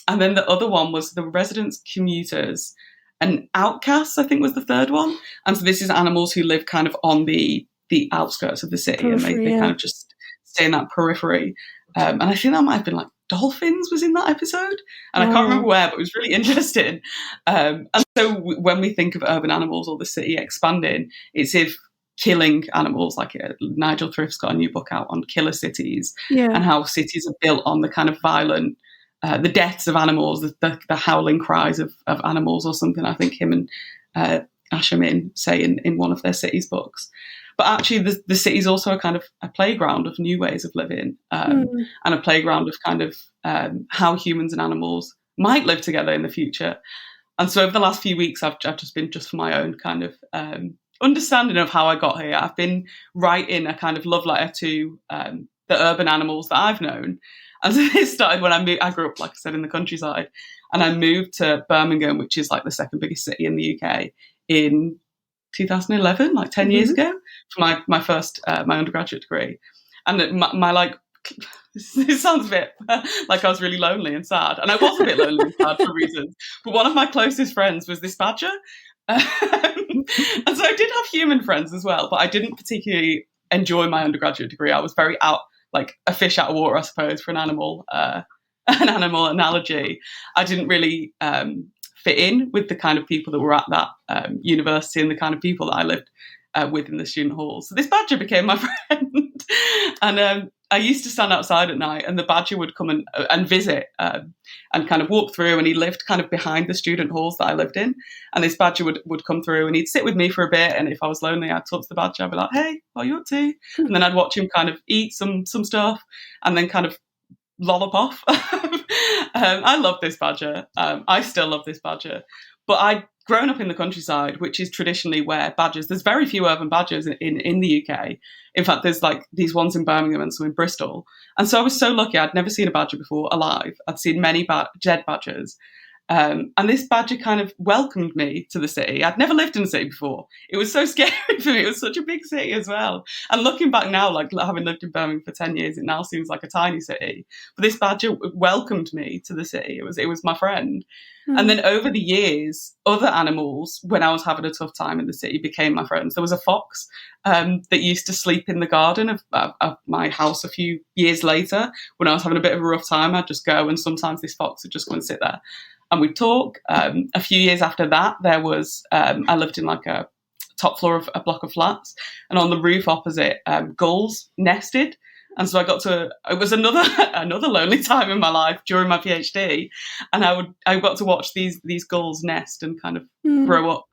And then the other one was the residents, commuters, and outcasts, I think was the third one. And so this is animals who live kind of on the outskirts of the city, and they kind of just stay in that periphery. And I think that might have been like dolphins was in that episode, and I can't remember where, but it was really interesting. And so when we think of urban animals or the city expanding, it's if killing animals, like Nigel Thrift's got a new book out on killer cities, and how cities are built on the kind of violent, the deaths of animals, the howling cries of animals or something. I think him and Ashermin say in one of their cities books. But actually, the city is also a kind of a playground of new ways of living, and a playground of kind of how humans and animals might live together in the future. And so over the last few weeks, I've just been, just for my own kind of understanding of how I got here, I've been writing a kind of love letter to the urban animals that I've known. And so this started when I grew up, like I said, in the countryside, and I moved to Birmingham, which is like the second biggest city in the UK, in 2011, like 10 years ago, for my first my undergraduate degree. And my like, this sounds a bit like I was really lonely and sad, and I was a bit lonely and sad for reasons. But one of my closest friends was this badger, and so I did have human friends as well. But I didn't particularly enjoy my undergraduate degree. I was very like a fish out of water, I suppose, for an animal analogy. I didn't really fit in with the kind of people that were at that university and the kind of people that I lived with in the student halls. So this badger became my friend. And I used to stand outside at night, and the badger would come and visit and kind of walk through, and he lived kind of behind the student halls that I lived in. And this badger would come through, and he'd sit with me for a bit, and if I was lonely, I'd talk to the badger. I'd be like, hey, what are you up to? And then I'd watch him kind of eat some stuff, and then kind of lollipop. I love this badger. I still love this badger. But I'd grown up in the countryside, which is traditionally where badgers, there's very few urban badgers in the UK. In fact, there's like these ones in Birmingham and some in Bristol. And so I was so lucky. I'd never seen a badger before alive. I'd seen many dead badgers. And this badger kind of welcomed me to the city. I'd never lived in the city before. It was so scary for me. It was such a big city as well. And looking back now, like having lived in Birmingham for 10 years, it now seems like a tiny city. But this badger welcomed me to the city. It was my friend. Mm. And then over the years, other animals, when I was having a tough time in the city, became my friends. There was a fox that used to sleep in the garden of my house a few years later. When I was having a bit of a rough time, I'd just go, and sometimes this fox would just go and sit there. And we'd talk. A few years after that, there was, I lived in like a top floor of a block of flats, and on the roof opposite, gulls nested. And so it was another lonely time in my life during my PhD. And I got to watch these gulls nest and kind of grow up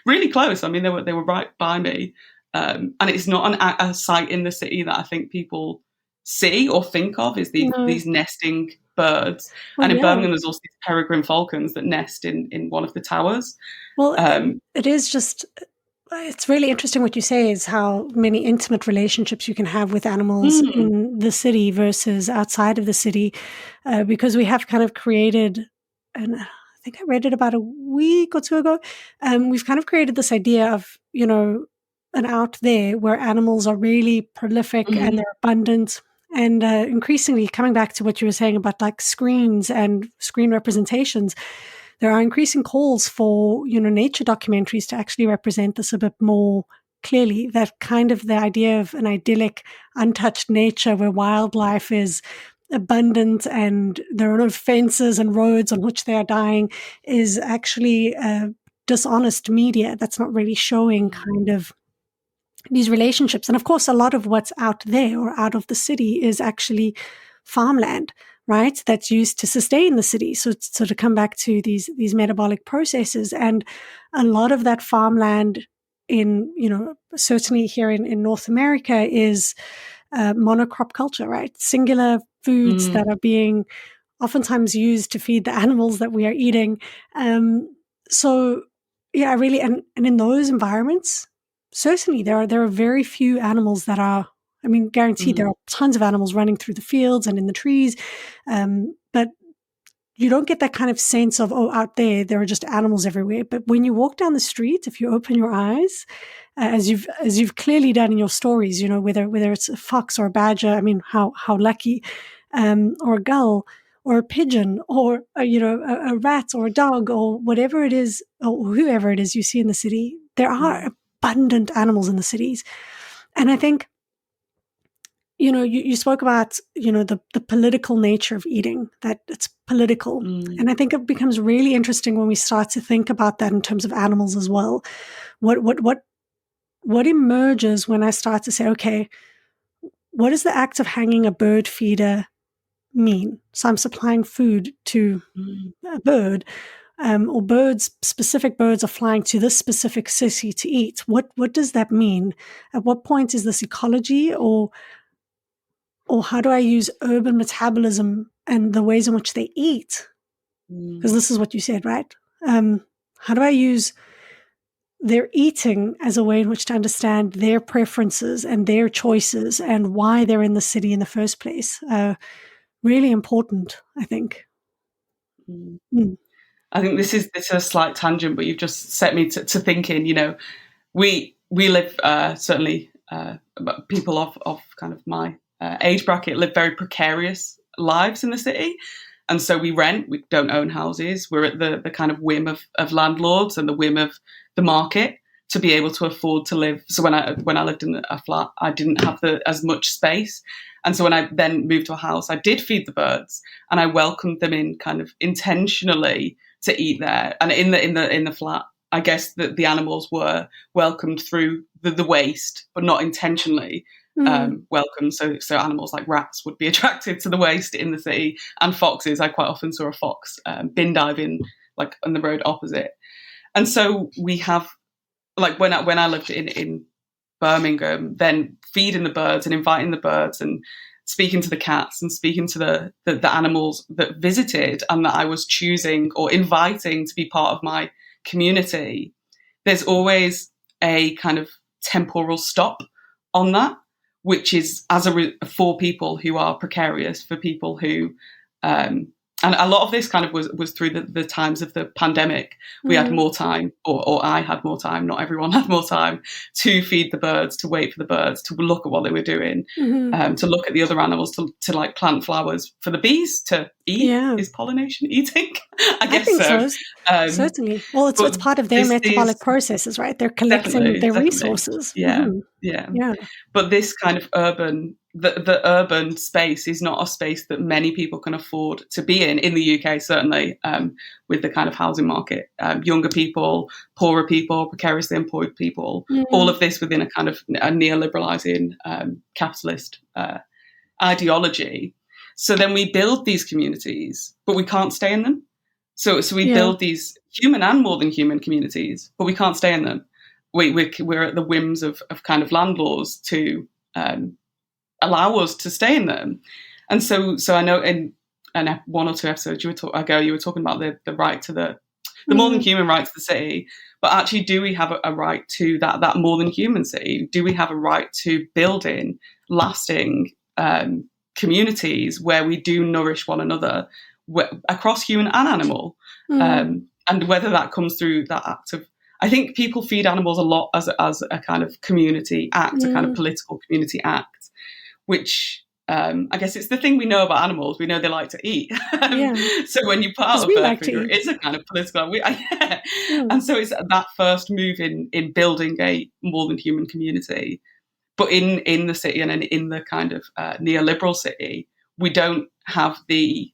really close. I mean, they were right by me. And it's not a sight in the city that I think people see or think of, is these nesting birds. And in Birmingham, there's also these peregrine falcons that nest in one of the towers. Well, it is just, it's really interesting what you say, is how many intimate relationships you can have with animals in the city versus outside of the city, because we have kind of created, and I think I read it about a week or two ago, we've kind of created this idea of, an out there where animals are really prolific and they're abundant. And increasingly, coming back to what you were saying about like screens and screen representations, there are increasing calls for, nature documentaries to actually represent this a bit more clearly. That kind of the idea of an idyllic, untouched nature where wildlife is abundant and there are no fences and roads on which they are dying is actually dishonest media that's not really showing kind of these relationships. And of course, a lot of what's out there or out of the city is actually farmland, right? That's used to sustain the city. So to come back to these metabolic processes, and a lot of that farmland in, certainly here in North America is monocrop culture, right? Singular foods that are being oftentimes used to feed the animals that we are eating. So yeah, really, and in those environments, certainly there are very few animals that are, guaranteed there are tons of animals running through the fields and in the trees. But you don't get that kind of sense of, out there are just animals everywhere. But when you walk down the street, if you open your eyes, as you've clearly done in your stories, whether it's a fox or a badger, how lucky, or a gull or a pigeon or, a rat or a dog or whatever it is, or whoever it is you see in the city, there are abundant animals in the cities. And I think, you spoke about, the political nature of eating, that it's political. And I think it becomes really interesting when we start to think about that in terms of animals as well. What emerges when I start to say, okay, what does the act of hanging a bird feeder mean? So I'm supplying food to a bird. Or specific birds are flying to this specific city to eat. What does that mean? At what point is this ecology, or how do I use urban metabolism and the ways in which they eat? Because this is what you said, right? How do I use their eating as a way in which to understand their preferences and their choices and why they're in the city in the first place? Really important, I think. I think this is a slight tangent, but you've just set me to thinking. We live certainly people of kind of my age bracket live very precarious lives in the city, and so we rent. We don't own houses. We're at the kind of whim of landlords and the whim of the market to be able to afford to live. So when I lived in a flat, I didn't have as much space. And so when I then moved to a house, I did feed the birds and I welcomed them in kind of intentionally to eat there. And in the flat, I guess that the animals were welcomed through the waste, but not intentionally welcomed. So animals like rats would be attracted to the waste in the city, and foxes. I quite often saw a fox bin diving like on the road opposite. And so we have, like when I lived in Birmingham, then feeding the birds and inviting the birds and speaking to the cats and speaking to the animals that visited and that I was choosing or inviting to be part of my community, there's always a kind of temporal stop on that, which is for people who are precarious, for people who, and a lot of this kind of was through the times of the pandemic. We had more time, or I had more time, not everyone had more time, to feed the birds, to wait for the birds, to look at what they were doing, to look at the other animals, to like plant flowers for the bees to eat. Yeah. Is pollination eating? I guess so. Certainly. Well, it's part of their metabolic processes, right? They're collecting their resources. Yeah, yeah. But this kind of the urban space is not a space that many people can afford to be in the UK, certainly, with the kind of housing market. Younger people, poorer people, precariously employed people, all of this within a kind of a neoliberalizing capitalist ideology. So then we build these communities, but we can't stay in them. So we build these human and more than human communities, but we can't stay in them. We're at the whims of kind of landlords to allow us to stay in them. And so I know in one or two episodes you were talking about the right to the more than human right to the city. But actually, do we have a right to that more than human city? Do we have a right to building lasting communities where we do nourish one another across human and animal? And whether that comes through that act of, I think people feed animals a lot as a kind of community act, a kind of political community act, which I guess it's the thing we know about animals. We know they like to eat. So when you put out a bird figure, it's a kind of political. And so it's that first move in building a more than human community. But in the city and in the kind of neoliberal city, we don't have the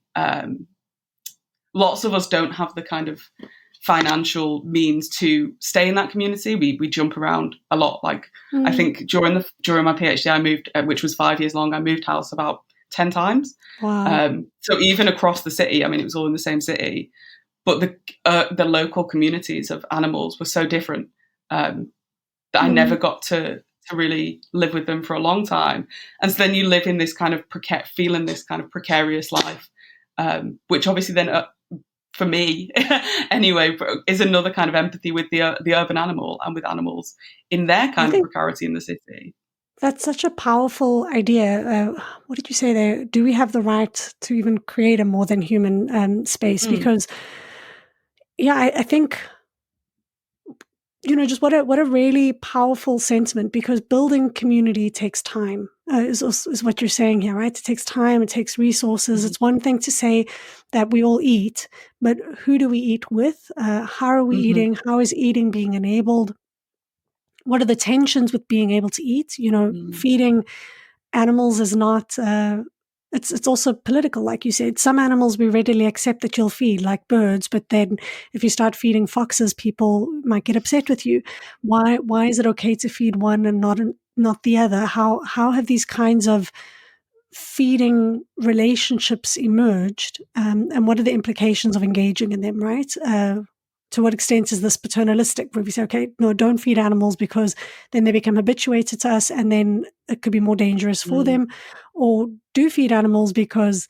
lots of us don't have the kind of financial means to stay in that community. We jump around a lot. Like I think during my PhD, I moved, which was 5 years long. I moved house about 10 times. Wow. So even across the city, I mean, it was all in the same city, but the local communities of animals were so different that I never got to really live with them for a long time. And so then you live in this kind of feeling this kind of precarious life, which obviously then for me anyway, is another kind of empathy with the urban animal and with animals in their kind of precarity in the city. That's such a powerful idea. What did you say there? Do we have the right to even create a more than human space? Because, I think, just what a really powerful sentiment, because building community takes time, is what you're saying here, right? It takes time, it takes resources. It's one thing to say that we all eat, but who do we eat with? How are we eating? How is eating being enabled? What are the tensions with being able to eat? Feeding animals is not... It's also political, like you said. Some animals we readily accept that you'll feed, like birds, but then if you start feeding foxes, people might get upset with you. Why is it okay to feed one and not the other? How have these kinds of feeding relationships emerged, and what are the implications of engaging in them, right? To what extent is this paternalistic, where we say, okay, no, don't feed animals because then they become habituated to us and then it could be more dangerous for them, or do feed animals because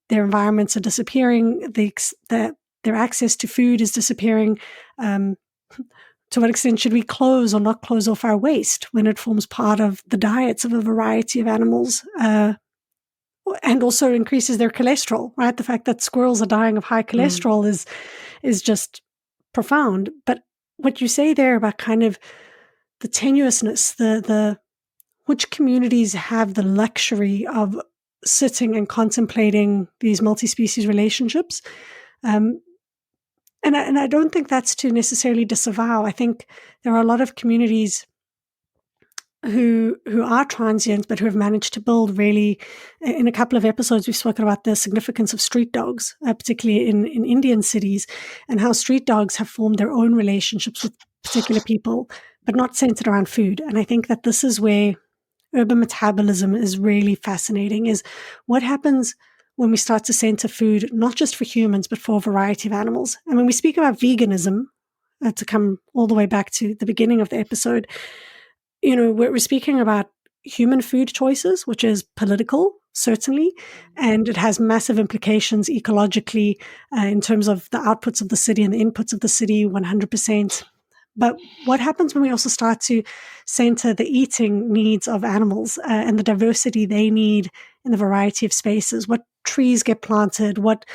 their environments are disappearing, their access to food is disappearing. To what extent should we close or not close off our waste when it forms part of the diets of a variety of animals, and also increases their cholesterol, right? The fact that squirrels are dying of high cholesterol is just profound. But what you say there about kind of the tenuousness, the which communities have the luxury of sitting and contemplating these multi-species relationships, and I don't think that's to necessarily disavow. I think there are a lot of communities who are transient, but who have managed to build really. In a couple of episodes, we've spoken about the significance of street dogs, particularly in Indian cities, and how street dogs have formed their own relationships with particular people, but not centered around food. And I think that this is where urban metabolism is really fascinating, is what happens when we start to center food, not just for humans, but for a variety of animals. And when we speak about veganism, to come all the way back to the beginning of the episode, we're speaking about human food choices, which is political, certainly, and it has massive implications ecologically in terms of the outputs of the city and the inputs of the city, 100%. But what happens when we also start to center the eating needs of animals and the diversity they need in the variety of spaces? What trees get planted? What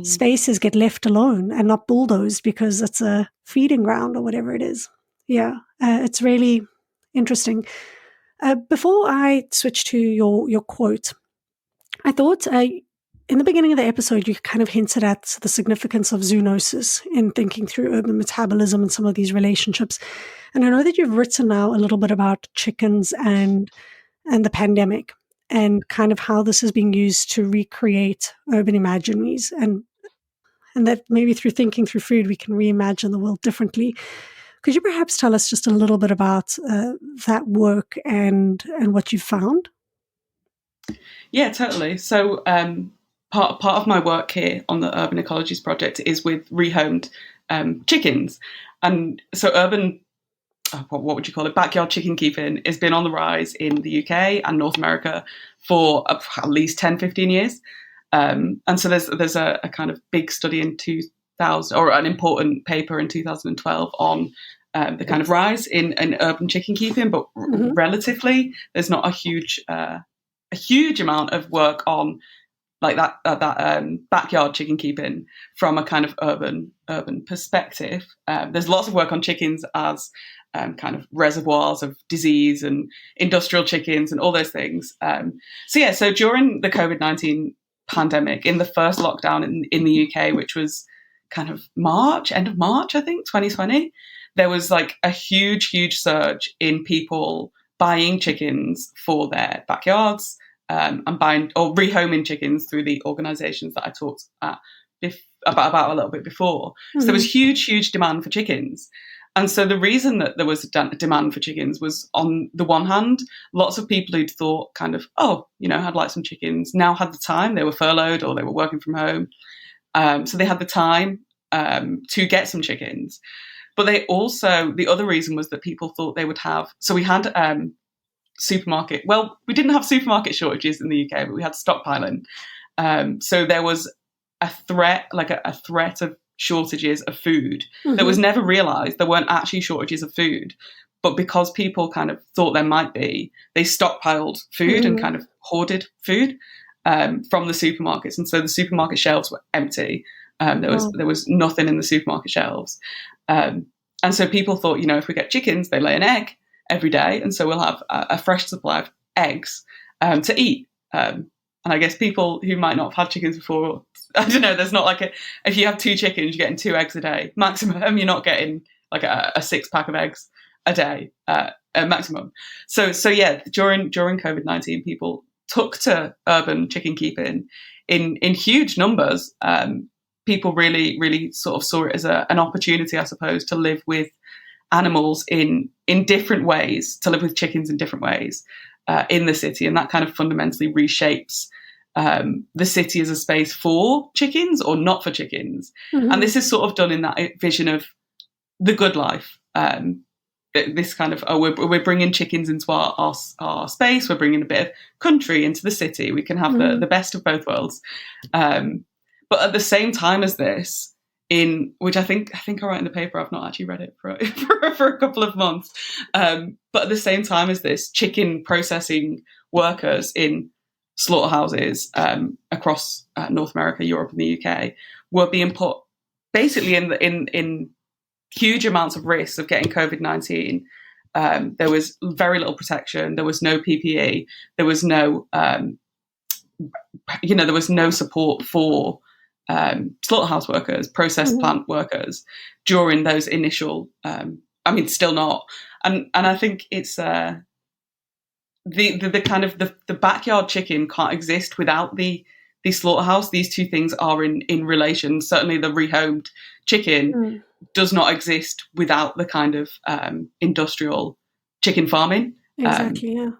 spaces get left alone and not bulldozed because it's a feeding ground or whatever it is? Yeah, it's really interesting. Before I switch to your quote, I thought in the beginning of the episode, you kind of hinted at the significance of zoonosis in thinking through urban metabolism and some of these relationships. And I know that you've written now a little bit about chickens and the pandemic and kind of how this is being used to recreate urban imaginaries, and that maybe through thinking through food, we can reimagine the world differently. Could you perhaps tell us just a little bit about that work and what you've found? Yeah, totally. So part of my work here on the Urban Ecologies Project is with rehomed chickens. And so urban, what would you call it, backyard chicken keeping has been on the rise in the UK and North America for at least 10, 15 years. And so there's a kind of big study in 2000, or an important paper in 2012 on the kind of rise in urban chicken keeping, but relatively there's not a huge amount of work on like that backyard chicken keeping from a kind of urban perspective. There's lots of work on chickens as kind of reservoirs of disease and industrial chickens and all those things. So during the COVID-19 pandemic, in the first lockdown in the UK, which was kind of end of March, I think, 2020, there was like a huge surge in people buying chickens for their backyards and buying or rehoming chickens through the organisations that I talked about a little bit before. So there was huge demand for chickens. And so the reason that there was a demand for chickens was, on the one hand, lots of people who'd thought kind of, I'd like some chickens, now had the time. They were furloughed or they were working from home. So they had the time to get some chickens. But they also, the other reason was that people thought they would have, so we had we didn't have supermarket shortages in the UK, but we had stockpiling. So there was a threat of shortages of food that was never realised. There weren't actually shortages of food, but because people kind of thought there might be, they stockpiled food and kind of hoarded food from the supermarkets. And so the supermarket shelves were empty. There was nothing in the supermarket shelves. And so people thought, if we get chickens, they lay an egg every day. And so we'll have a fresh supply of eggs to eat. And I guess people who might not have had chickens before, I don't know, there's not if you have 2 chickens, you're getting 2 eggs a day maximum. You're not getting like a 6-pack of eggs a day maximum. So yeah, during COVID-19, people took to urban chicken keeping in huge numbers. People really sort of saw it as an opportunity, I suppose, to live with animals in different ways, to live with chickens in different ways in the city. And that kind of fundamentally reshapes the city as a space for chickens or not for chickens. And this is sort of done in that vision of the good life. This kind of, we're bringing chickens into our space. We're bringing a bit of country into the city. We can have the best of both worlds. But at the same time as this, which I think I write in the paper, I've not actually read it for a couple of months. But at the same time as this, chicken processing workers in slaughterhouses across North America, Europe, and the UK were being put basically in huge amounts of risk of getting COVID-19. There was very little protection. There was no PPE. There was no, there was no support for slaughterhouse workers, processed plant workers during those initial. Still not. And I think it's the kind of the backyard chicken can't exist without the slaughterhouse. These two things are in relation. Certainly, the rehomed chicken does not exist without the kind of industrial chicken farming. Exactly. Yeah.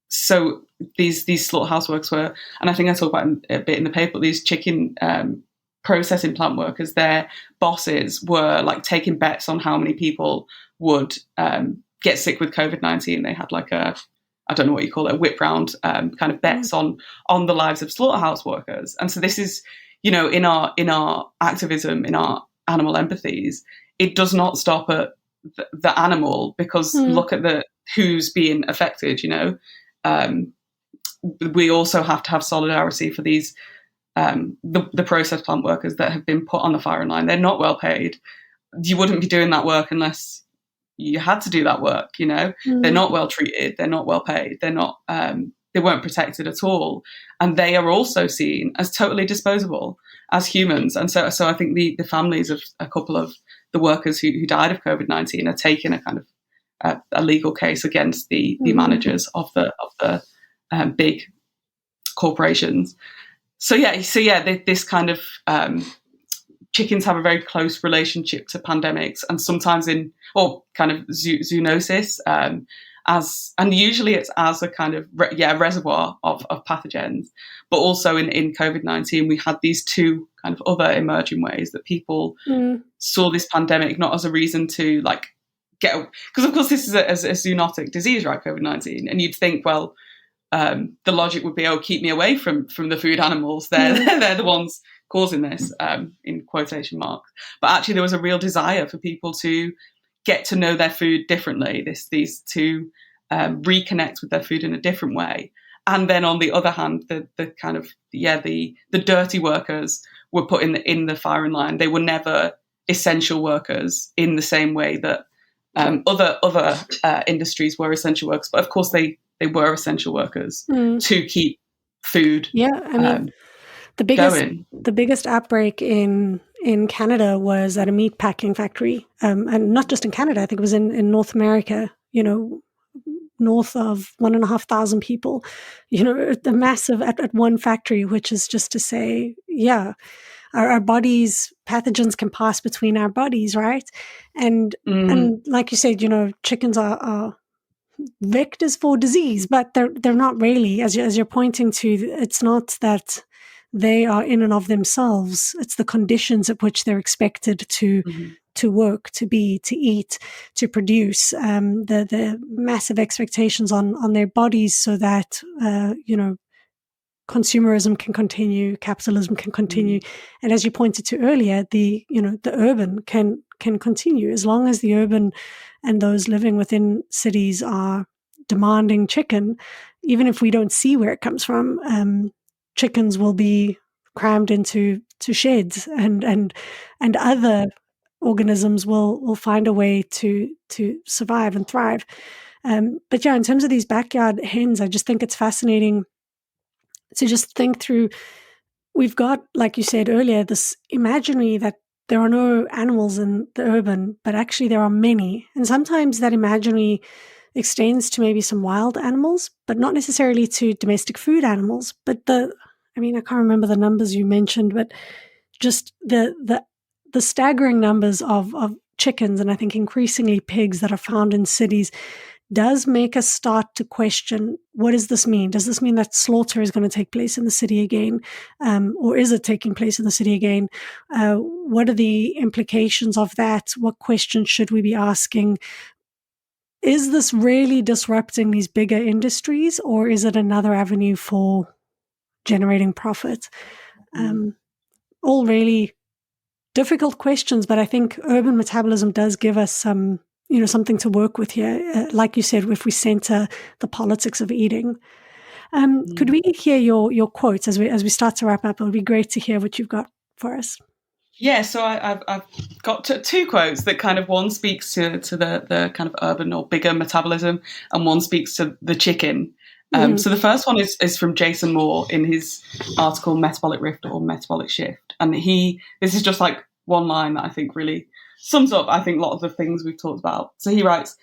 So these slaughterhouse workers were, and I think I talk about a bit in the paper, these chicken processing plant workers, their bosses were like taking bets on how many people would get sick with COVID-19. They had like a I don't know what you call it, whip round kind of bets on the lives of slaughterhouse workers. And so this is, in our activism, in our animal empathies, it does not stop at the animal, because look at who's being affected. We also have to have solidarity for these the processed plant workers that have been put on the firing line. They're not well paid. You wouldn't be doing that work unless you had to do that work. They're not well treated. They're not well paid. They're not. They weren't protected at all, and they are also seen as totally disposable as humans. And so I think the families of a couple of the workers who died of COVID-19 are taking a kind of a legal case against the managers of the big corporations. So this kind of chickens have a very close relationship to pandemics, and sometimes kind of zoonosis, and usually it's as a kind of reservoir of pathogens. But also in COVID-19, we had these two kind of other emerging ways that people saw this pandemic not as a reason to because of course this is a zoonotic disease, right? COVID-19, and you'd think, well, the logic would be, keep me away from the food animals. They're the ones causing this, in quotation marks. But actually, there was a real desire for people to get to know their food differently. To reconnect with their food in a different way. And then on the other hand, the kind of the dirty workers were put in the firing line. They were never essential workers in the same way that other industries were essential workers. But of course, they were essential workers to keep food. Yeah, I mean, the biggest outbreak in Canada was at a meat packing factory, and not just in Canada. I think it was in North America. North of 1,500 people. The massive at one factory, which is just to say, our bodies, pathogens can pass between our bodies, right? And like you said, chickens are vectors for disease, but they're not really, as you're pointing to. It's not that they are in and of themselves. It's the conditions at which they're expected to work, to be, to eat, to produce, the massive expectations on their bodies, so that consumerism can continue, capitalism can continue, and as you pointed to earlier, the urban can continue as long as the urban and those living within cities are demanding chicken. Even if we don't see where it comes from, chickens will be crammed into sheds, and other organisms will find a way to survive and thrive. But in terms of these backyard hens, I just think it's fascinating to just think through. We've got, like you said earlier, this imaginary that there are no animals in the urban, but actually there are many. And sometimes that imaginary extends to maybe some wild animals, but not necessarily to domestic food animals. But I can't remember the numbers you mentioned, but just the staggering numbers of chickens, and I think increasingly pigs, that are found in cities does make us start to question, what does this mean? Does this mean that slaughter is going to take place in the city again? Or is it taking place in the city again? What are the implications of that? What questions should we be asking? Is this really disrupting these bigger industries, or is it another avenue for generating profit? All really difficult questions, but I think urban metabolism does give us some, something to work with here. Like you said, if we center the politics of eating. Could we hear your quotes as we start to wrap up? It would be great to hear what you've got for us. Yeah, so I've got two quotes that kind of, one speaks to the kind of urban or bigger metabolism, and one speaks to the chicken. So the first one is from Jason Moore in his article Metabolic Rift or Metabolic Shift. And this is just like one line that I think really sums up, I think, a lot of the things we've talked about. So he writes,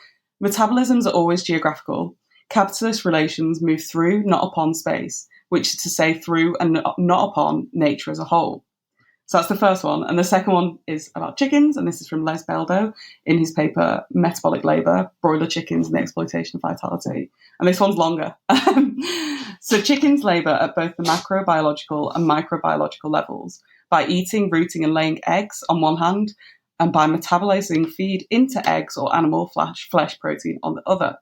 "Metabolisms are always geographical. Capitalist relations move through, not upon space, which is to say through and not upon nature as a whole." So that's the first one. And the second one is about chickens, and this is from Les Beldo in his paper Metabolic Labor, Broiler Chickens and the Exploitation of Vitality. And this one's longer. So chickens labour at both the macrobiological and microbiological levels by eating, rooting and laying eggs on one hand, and by metabolizing feed into eggs or animal flesh protein on the other.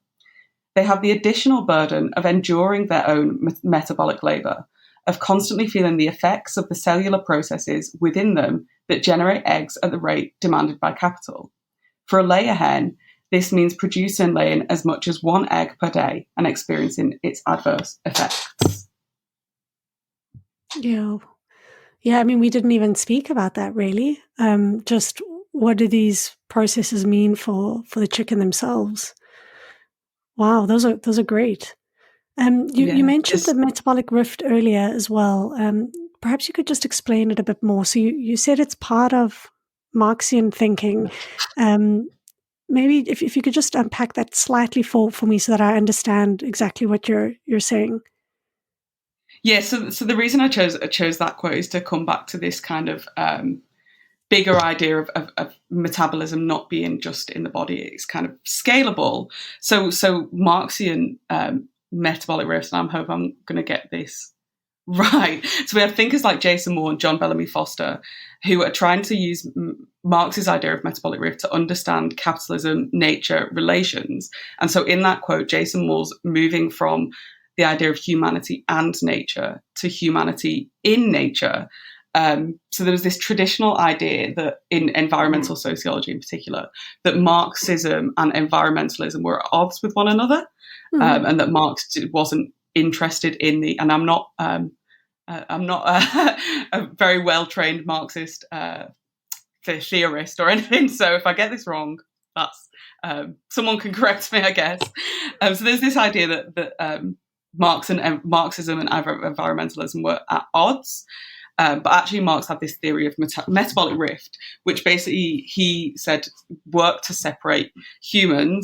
they have the additional burden of enduring their own metabolic labor, of constantly feeling the effects of the cellular processes within them that generate eggs at the rate demanded by capital. For a layer hen, this means producing and laying as much as one egg per day and experiencing its adverse effects. Yeah. Yeah, I mean, we didn't even speak about that really. Just what do these processes mean for the chicken themselves? Wow, those are great. You mentioned the metabolic rift earlier as well. Perhaps you could just explain it a bit more. So you said it's part of Marxian thinking. Maybe if you could just unpack that slightly for me so that I understand exactly what you're saying. Yeah, so the reason I chose that quote is to come back to this kind of bigger idea of metabolism not being just in the body. It's kind of scalable. So Marxian metabolic rift, and I hope I'm going to get this right. So we have thinkers like Jason Moore and John Bellamy Foster who are trying to use Marx's idea of metabolic rift to understand capitalism, nature, relations. And so in that quote, Jason Moore's moving from the idea of humanity and nature to humanity in nature. So there was this traditional idea that in environmental sociology in particular, that Marxism and environmentalism were at odds with one another, and that Marx wasn't interested in and I'm not a very well-trained Marxist theorist or anything, so if I get this wrong, that's someone can correct me, I guess. So there's this idea that Marxism and environmentalism were at odds. But actually, Marx had this theory of metabolic rift, which basically he said worked to separate human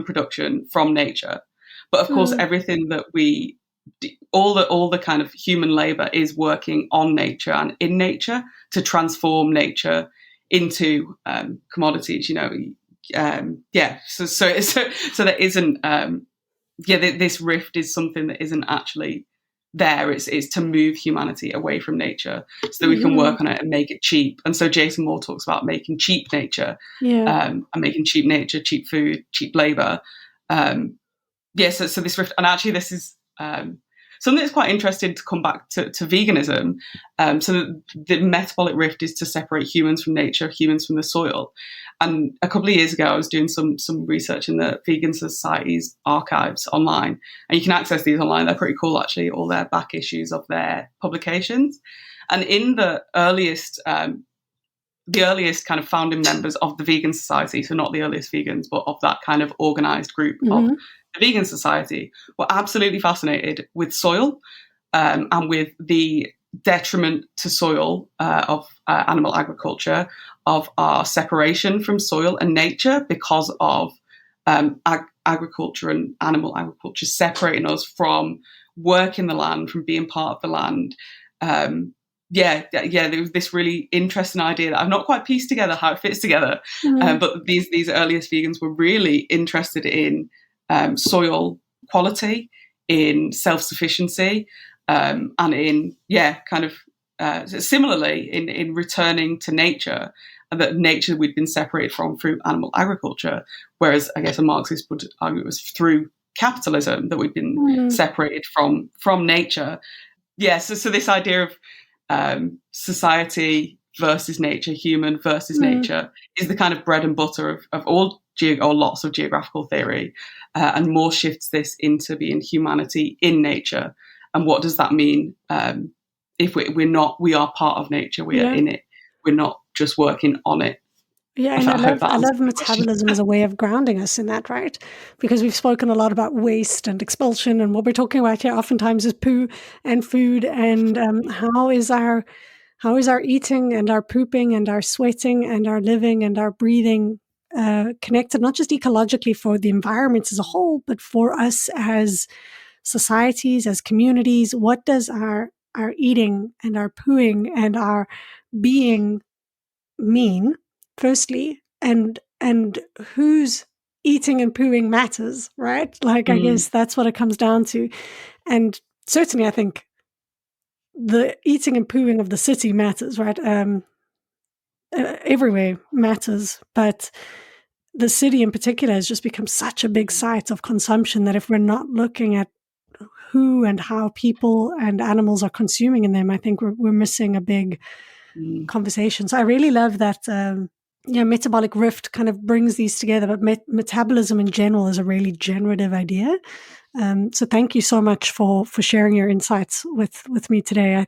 production from nature. But of course, everything that all the kind of human labor is working on nature and in nature to transform nature into commodities. So there isn't. This rift is something that isn't actually there. It's to move humanity away from nature so that we can work on it and make it cheap. And so Jason Moore talks about making cheap nature, and making cheap nature, cheap food, cheap labor. So this rift, and actually this is something that's quite interesting to come back to veganism. So the metabolic rift is to separate humans from nature, humans from the soil. And a couple of years ago, I was doing some research in the Vegan Society's archives online, and you can access these online. They're pretty cool, actually, all their back issues of their publications. And in the earliest kind of founding members of the Vegan Society, so not the earliest vegans, but of that kind of organized group of the Vegan Society, were absolutely fascinated with soil and with the detriment to soil of animal agriculture, of our separation from soil and nature because of agriculture and animal agriculture separating us from working the land, from being part of the land. There was this really interesting idea that I've not quite pieced together how it fits together, but these earliest vegans were really interested in soil quality, in self-sufficiency, and in similarly in returning to nature, and that nature we'd been separated from through animal agriculture, whereas I guess a Marxist would argue it was through capitalism that we'd been separated from nature. So this idea of society versus nature, human versus nature, is the kind of bread and butter of all or lots of geographical theory, and Moore shifts this into being humanity in nature. And what does that mean? If we are part of nature, we are in it. We're not just working on it. Yeah, and I love metabolism as a way of grounding us in that, right? Because we've spoken a lot about waste and expulsion, and what we're talking about here oftentimes is poo and food, and how is our eating and our pooping and our sweating and our living and our breathing connected, not just ecologically for the environment as a whole, but for us as societies, as communities. What does our eating and our pooing and our being mean, firstly, and whose eating and pooing matters, right? Like, I guess that's what it comes down to. And certainly I think the eating and pooing of the city matters, right? Everywhere matters, but the city in particular has just become such a big site of consumption that if we're not looking at who and how people and animals are consuming in them, I think we're missing a big conversation. So I really love that. Metabolic Rift kind of brings these together, but metabolism in general is a really generative idea. So thank you so much for sharing your insights with me today.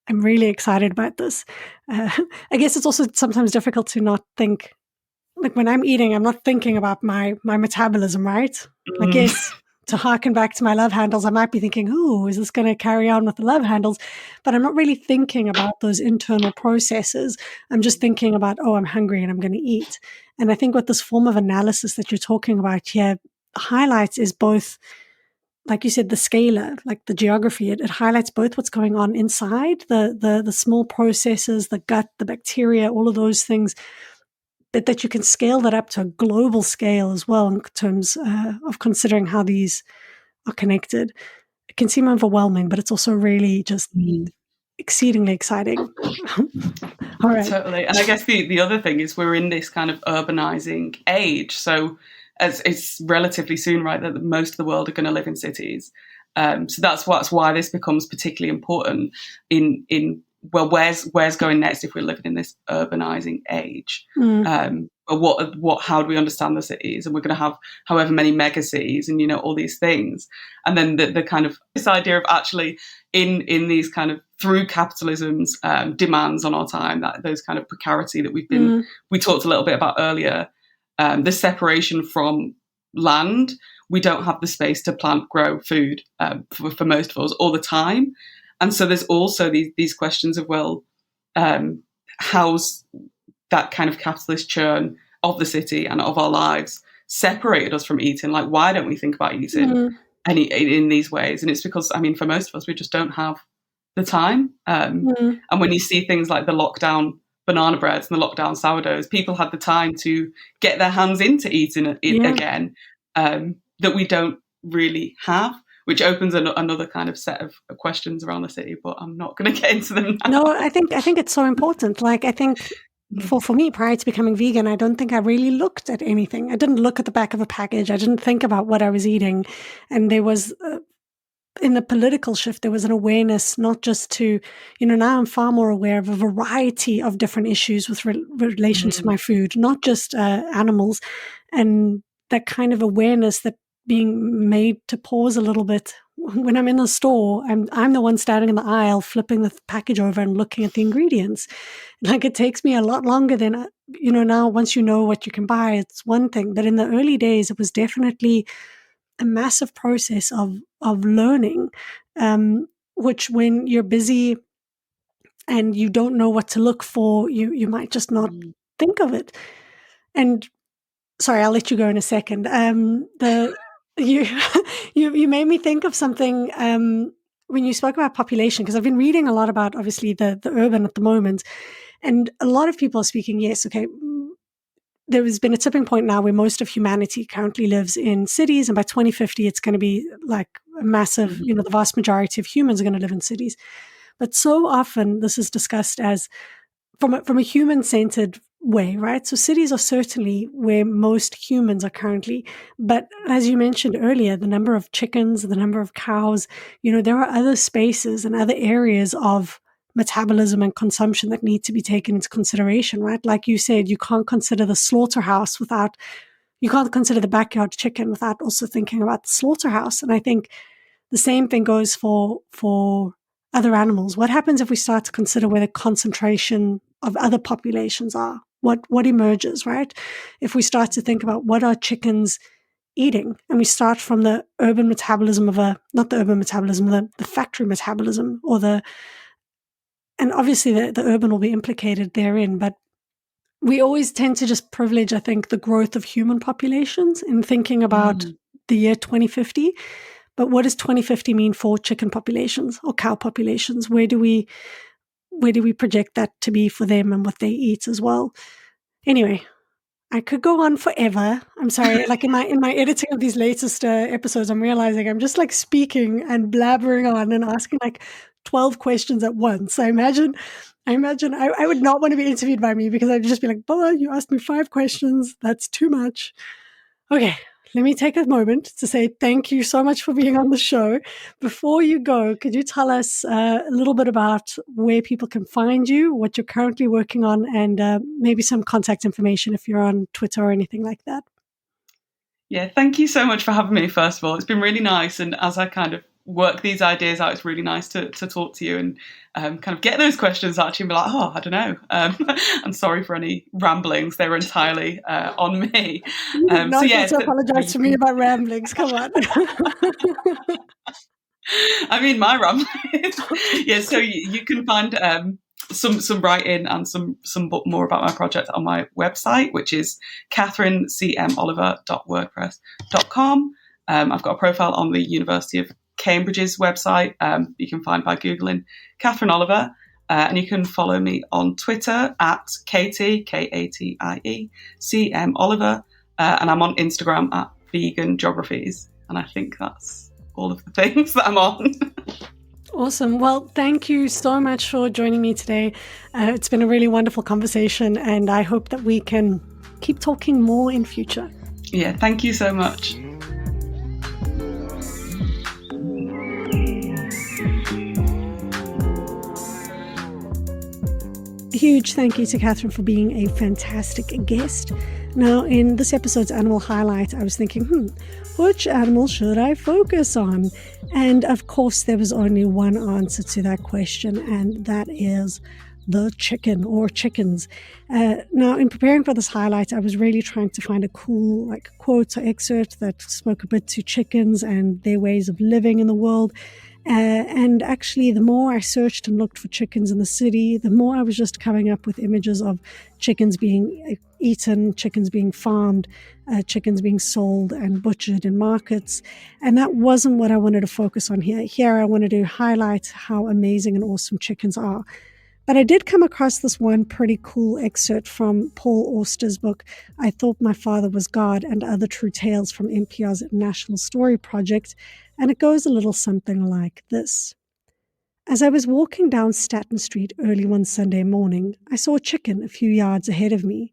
I'm really excited about this. I guess it's also sometimes difficult to not think, like when I'm eating, I'm not thinking about my metabolism, right? I guess to harken back to my love handles, I might be thinking, oh, is this going to carry on with the love handles? But I'm not really thinking about those internal processes. I'm just thinking about, oh, I'm hungry and I'm going to eat. And I think what this form of analysis that you're talking about here highlights is both, like you said, the scalar, like the geography. It highlights both what's going on inside, the small processes, the gut, the bacteria, all of those things, but that you can scale that up to a global scale as well in terms of considering how these are connected. It can seem overwhelming, but it's also really just exceedingly exciting. All right. Totally. And I guess the other thing is we're in this kind of urbanizing age. So as it's relatively soon, right, that most of the world are going to live in cities. So that's why this becomes particularly important in well, where's going next if we're living in this urbanizing age? But how do we understand the cities? And we're going to have however many mega cities and, all these things. And then the kind of this idea of actually in these kind of through capitalism's demands on our time, that those kind of precarity that we talked a little bit about earlier, the separation from land, we don't have the space to plant, grow food for most of us all the time. And so there's also these questions of, well, how's that kind of capitalist churn of the city and of our lives separated us from eating? Like, why don't we think about eating in these ways? And it's because, for most of us, we just don't have the time. And when you see things like the lockdown banana breads and the lockdown sourdoughs, people had the time to get their hands into eating again, that we don't really have. Which opens another kind of set of questions around the city, but I'm not going to get into them now. No, I think it's so important. Like, I think for me, prior to becoming vegan, I don't think I really looked at anything. I didn't look at the back of a package. I didn't think about what I was eating. And there was, in the political shift, there was an awareness, not just to, now I'm far more aware of a variety of different issues with relation to my food, not just animals. And that kind of awareness that being made to pause a little bit when I'm in the store. I'm the one standing in the aisle, flipping the package over and looking at the ingredients. Like, it takes me a lot longer than, now once you know what you can buy, it's one thing. But in the early days, it was definitely a massive process of learning, which when you're busy and you don't know what to look for, you might just not think of it. And sorry, I'll let you go in a second. You made me think of something when you spoke about population, because I've been reading a lot about, obviously, the urban at the moment, and a lot of people are speaking, yes, okay, there has been a tipping point now where most of humanity currently lives in cities, and by 2050 it's going to be like a massive, the vast majority of humans are going to live in cities. But so often this is discussed as from a human-centered way, right? So cities are certainly where most humans are currently. But as you mentioned earlier, the number of chickens, the number of cows, there are other spaces and other areas of metabolism and consumption that need to be taken into consideration, right? Like you said, you can't consider the slaughterhouse you can't consider the backyard chicken without also thinking about the slaughterhouse. And I think the same thing goes for other animals. What happens if we start to consider where the concentration of other populations are? What emerges, right? If we start to think about what are chickens eating, and we start from the urban metabolism not the urban metabolism, the factory metabolism, and obviously the urban will be implicated therein, but we always tend to just privilege, I think, the growth of human populations in thinking about the year 2050. But what does 2050 mean for chicken populations or cow populations? Where do we project that to be for them and what they eat as well? Anyway, I could go on forever. I'm sorry. Like in my editing of these latest episodes, I'm realizing I'm just like speaking and blabbering on and asking like 12 questions at once. I imagine I imagine I would not want to be interviewed by me because I'd just be like, Bola, you asked me 5 questions. That's too much. Okay, let me take a moment to say thank you so much for being on the show. Before you go, could you tell us a little bit about where people can find you, what you're currently working on, and maybe some contact information if you're on Twitter or anything like that? Yeah, thank you so much for having me, first of all. It's been really nice. And as I kind of work these ideas out, it's really nice to talk to you and kind of get those questions actually and be like, I don't know. I'm sorry for any ramblings. They were entirely on me. You did not need to apologize to me about ramblings. Come on. I mean, my ramblings. Yeah, so you can find some writing and some more about my project on my website, which is catherinecmoliver.wordpress.com. I've got a profile on the University of Cambridge's website. You can find by Googling Catherine Oliver. And you can follow me on Twitter at Katie, Katie, CM Oliver. And I'm on Instagram at Vegan Geographies. And I think that's all of the things that I'm on. Awesome. Well, thank you so much for joining me today. It's been a really wonderful conversation, and I hope that we can keep talking more in future. Yeah, thank you so much. A huge thank you to Catherine for being a fantastic guest. Now, in this episode's animal highlight, I was thinking, which animal should I focus on? And of course, there was only one answer to that question, and that is the chicken or chickens. Now, in preparing for this highlight, I was really trying to find a cool quote or excerpt that spoke a bit to chickens and their ways of living in the world. And actually, the more I searched and looked for chickens in the city, the more I was just coming up with images of chickens being eaten, chickens being farmed, chickens being sold and butchered in markets. And that wasn't what I wanted to focus on here. Here, I wanted to highlight how amazing and awesome chickens are. But I did come across this one pretty cool excerpt from Paul Auster's book, I Thought My Father Was God and Other True Tales from NPR's National Story Project, and it goes a little something like this. As I was walking down Staten Street early one Sunday morning, I saw a chicken a few yards ahead of me.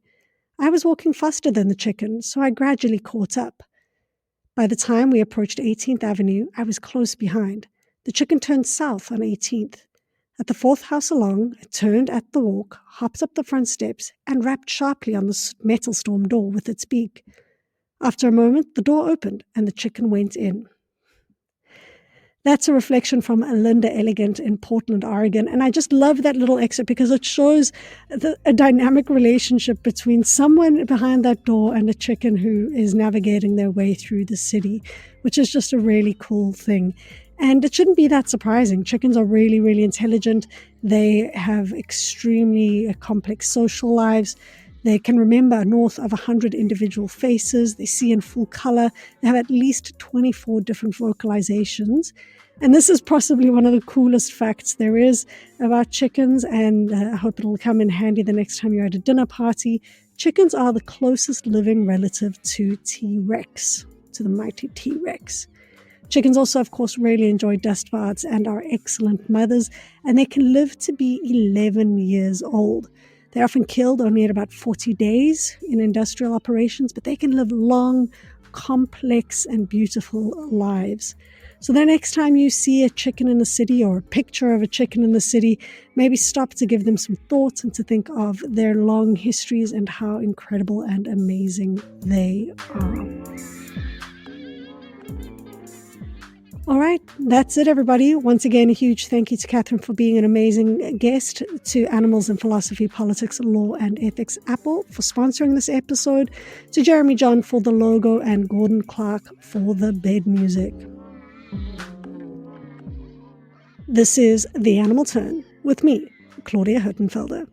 I was walking faster than the chicken, so I gradually caught up. By the time we approached 18th Avenue, I was close behind. The chicken turned south on 18th. At the 4th house along, it turned at the walk, hopped up the front steps, and rapped sharply on the metal storm door with its beak. After a moment, the door opened, and the chicken went in. That's a reflection from Linda Elegant in Portland, Oregon. And I just love that little excerpt because it shows a dynamic relationship between someone behind that door and a chicken who is navigating their way through the city, which is just a really cool thing. And it shouldn't be that surprising. Chickens are really, really intelligent. They have extremely complex social lives. They can remember north of 100 individual faces. They see in full color. They have at least 24 different vocalizations. And this is possibly one of the coolest facts there is about chickens, and I hope it'll come in handy the next time you're at a dinner party. Chickens are the closest living relative to T-Rex, to the mighty T-Rex. Chickens also, of course, really enjoy dust baths and are excellent mothers, and they can live to be 11 years old. They're often killed only at about 40 days in industrial operations, but they can live long, complex, and beautiful lives. So the next time you see a chicken in the city or a picture of a chicken in the city, maybe stop to give them some thoughts and to think of their long histories and how incredible and amazing they are. All right, that's it, everybody. Once again, a huge thank you to Catherine for being an amazing guest, to Animals in Philosophy, Politics, Law and Ethics Apple for sponsoring this episode, to Jeremy John for the logo, and Gordon Clark for the bed music. This is The Animal Turn with me, Claudia Hurtenfelder.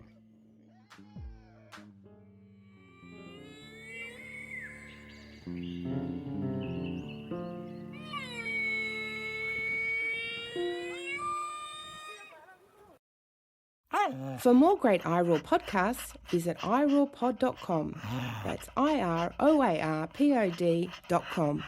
For more great iRaw podcasts, visit irawpod.com. That's IROARPOD.com.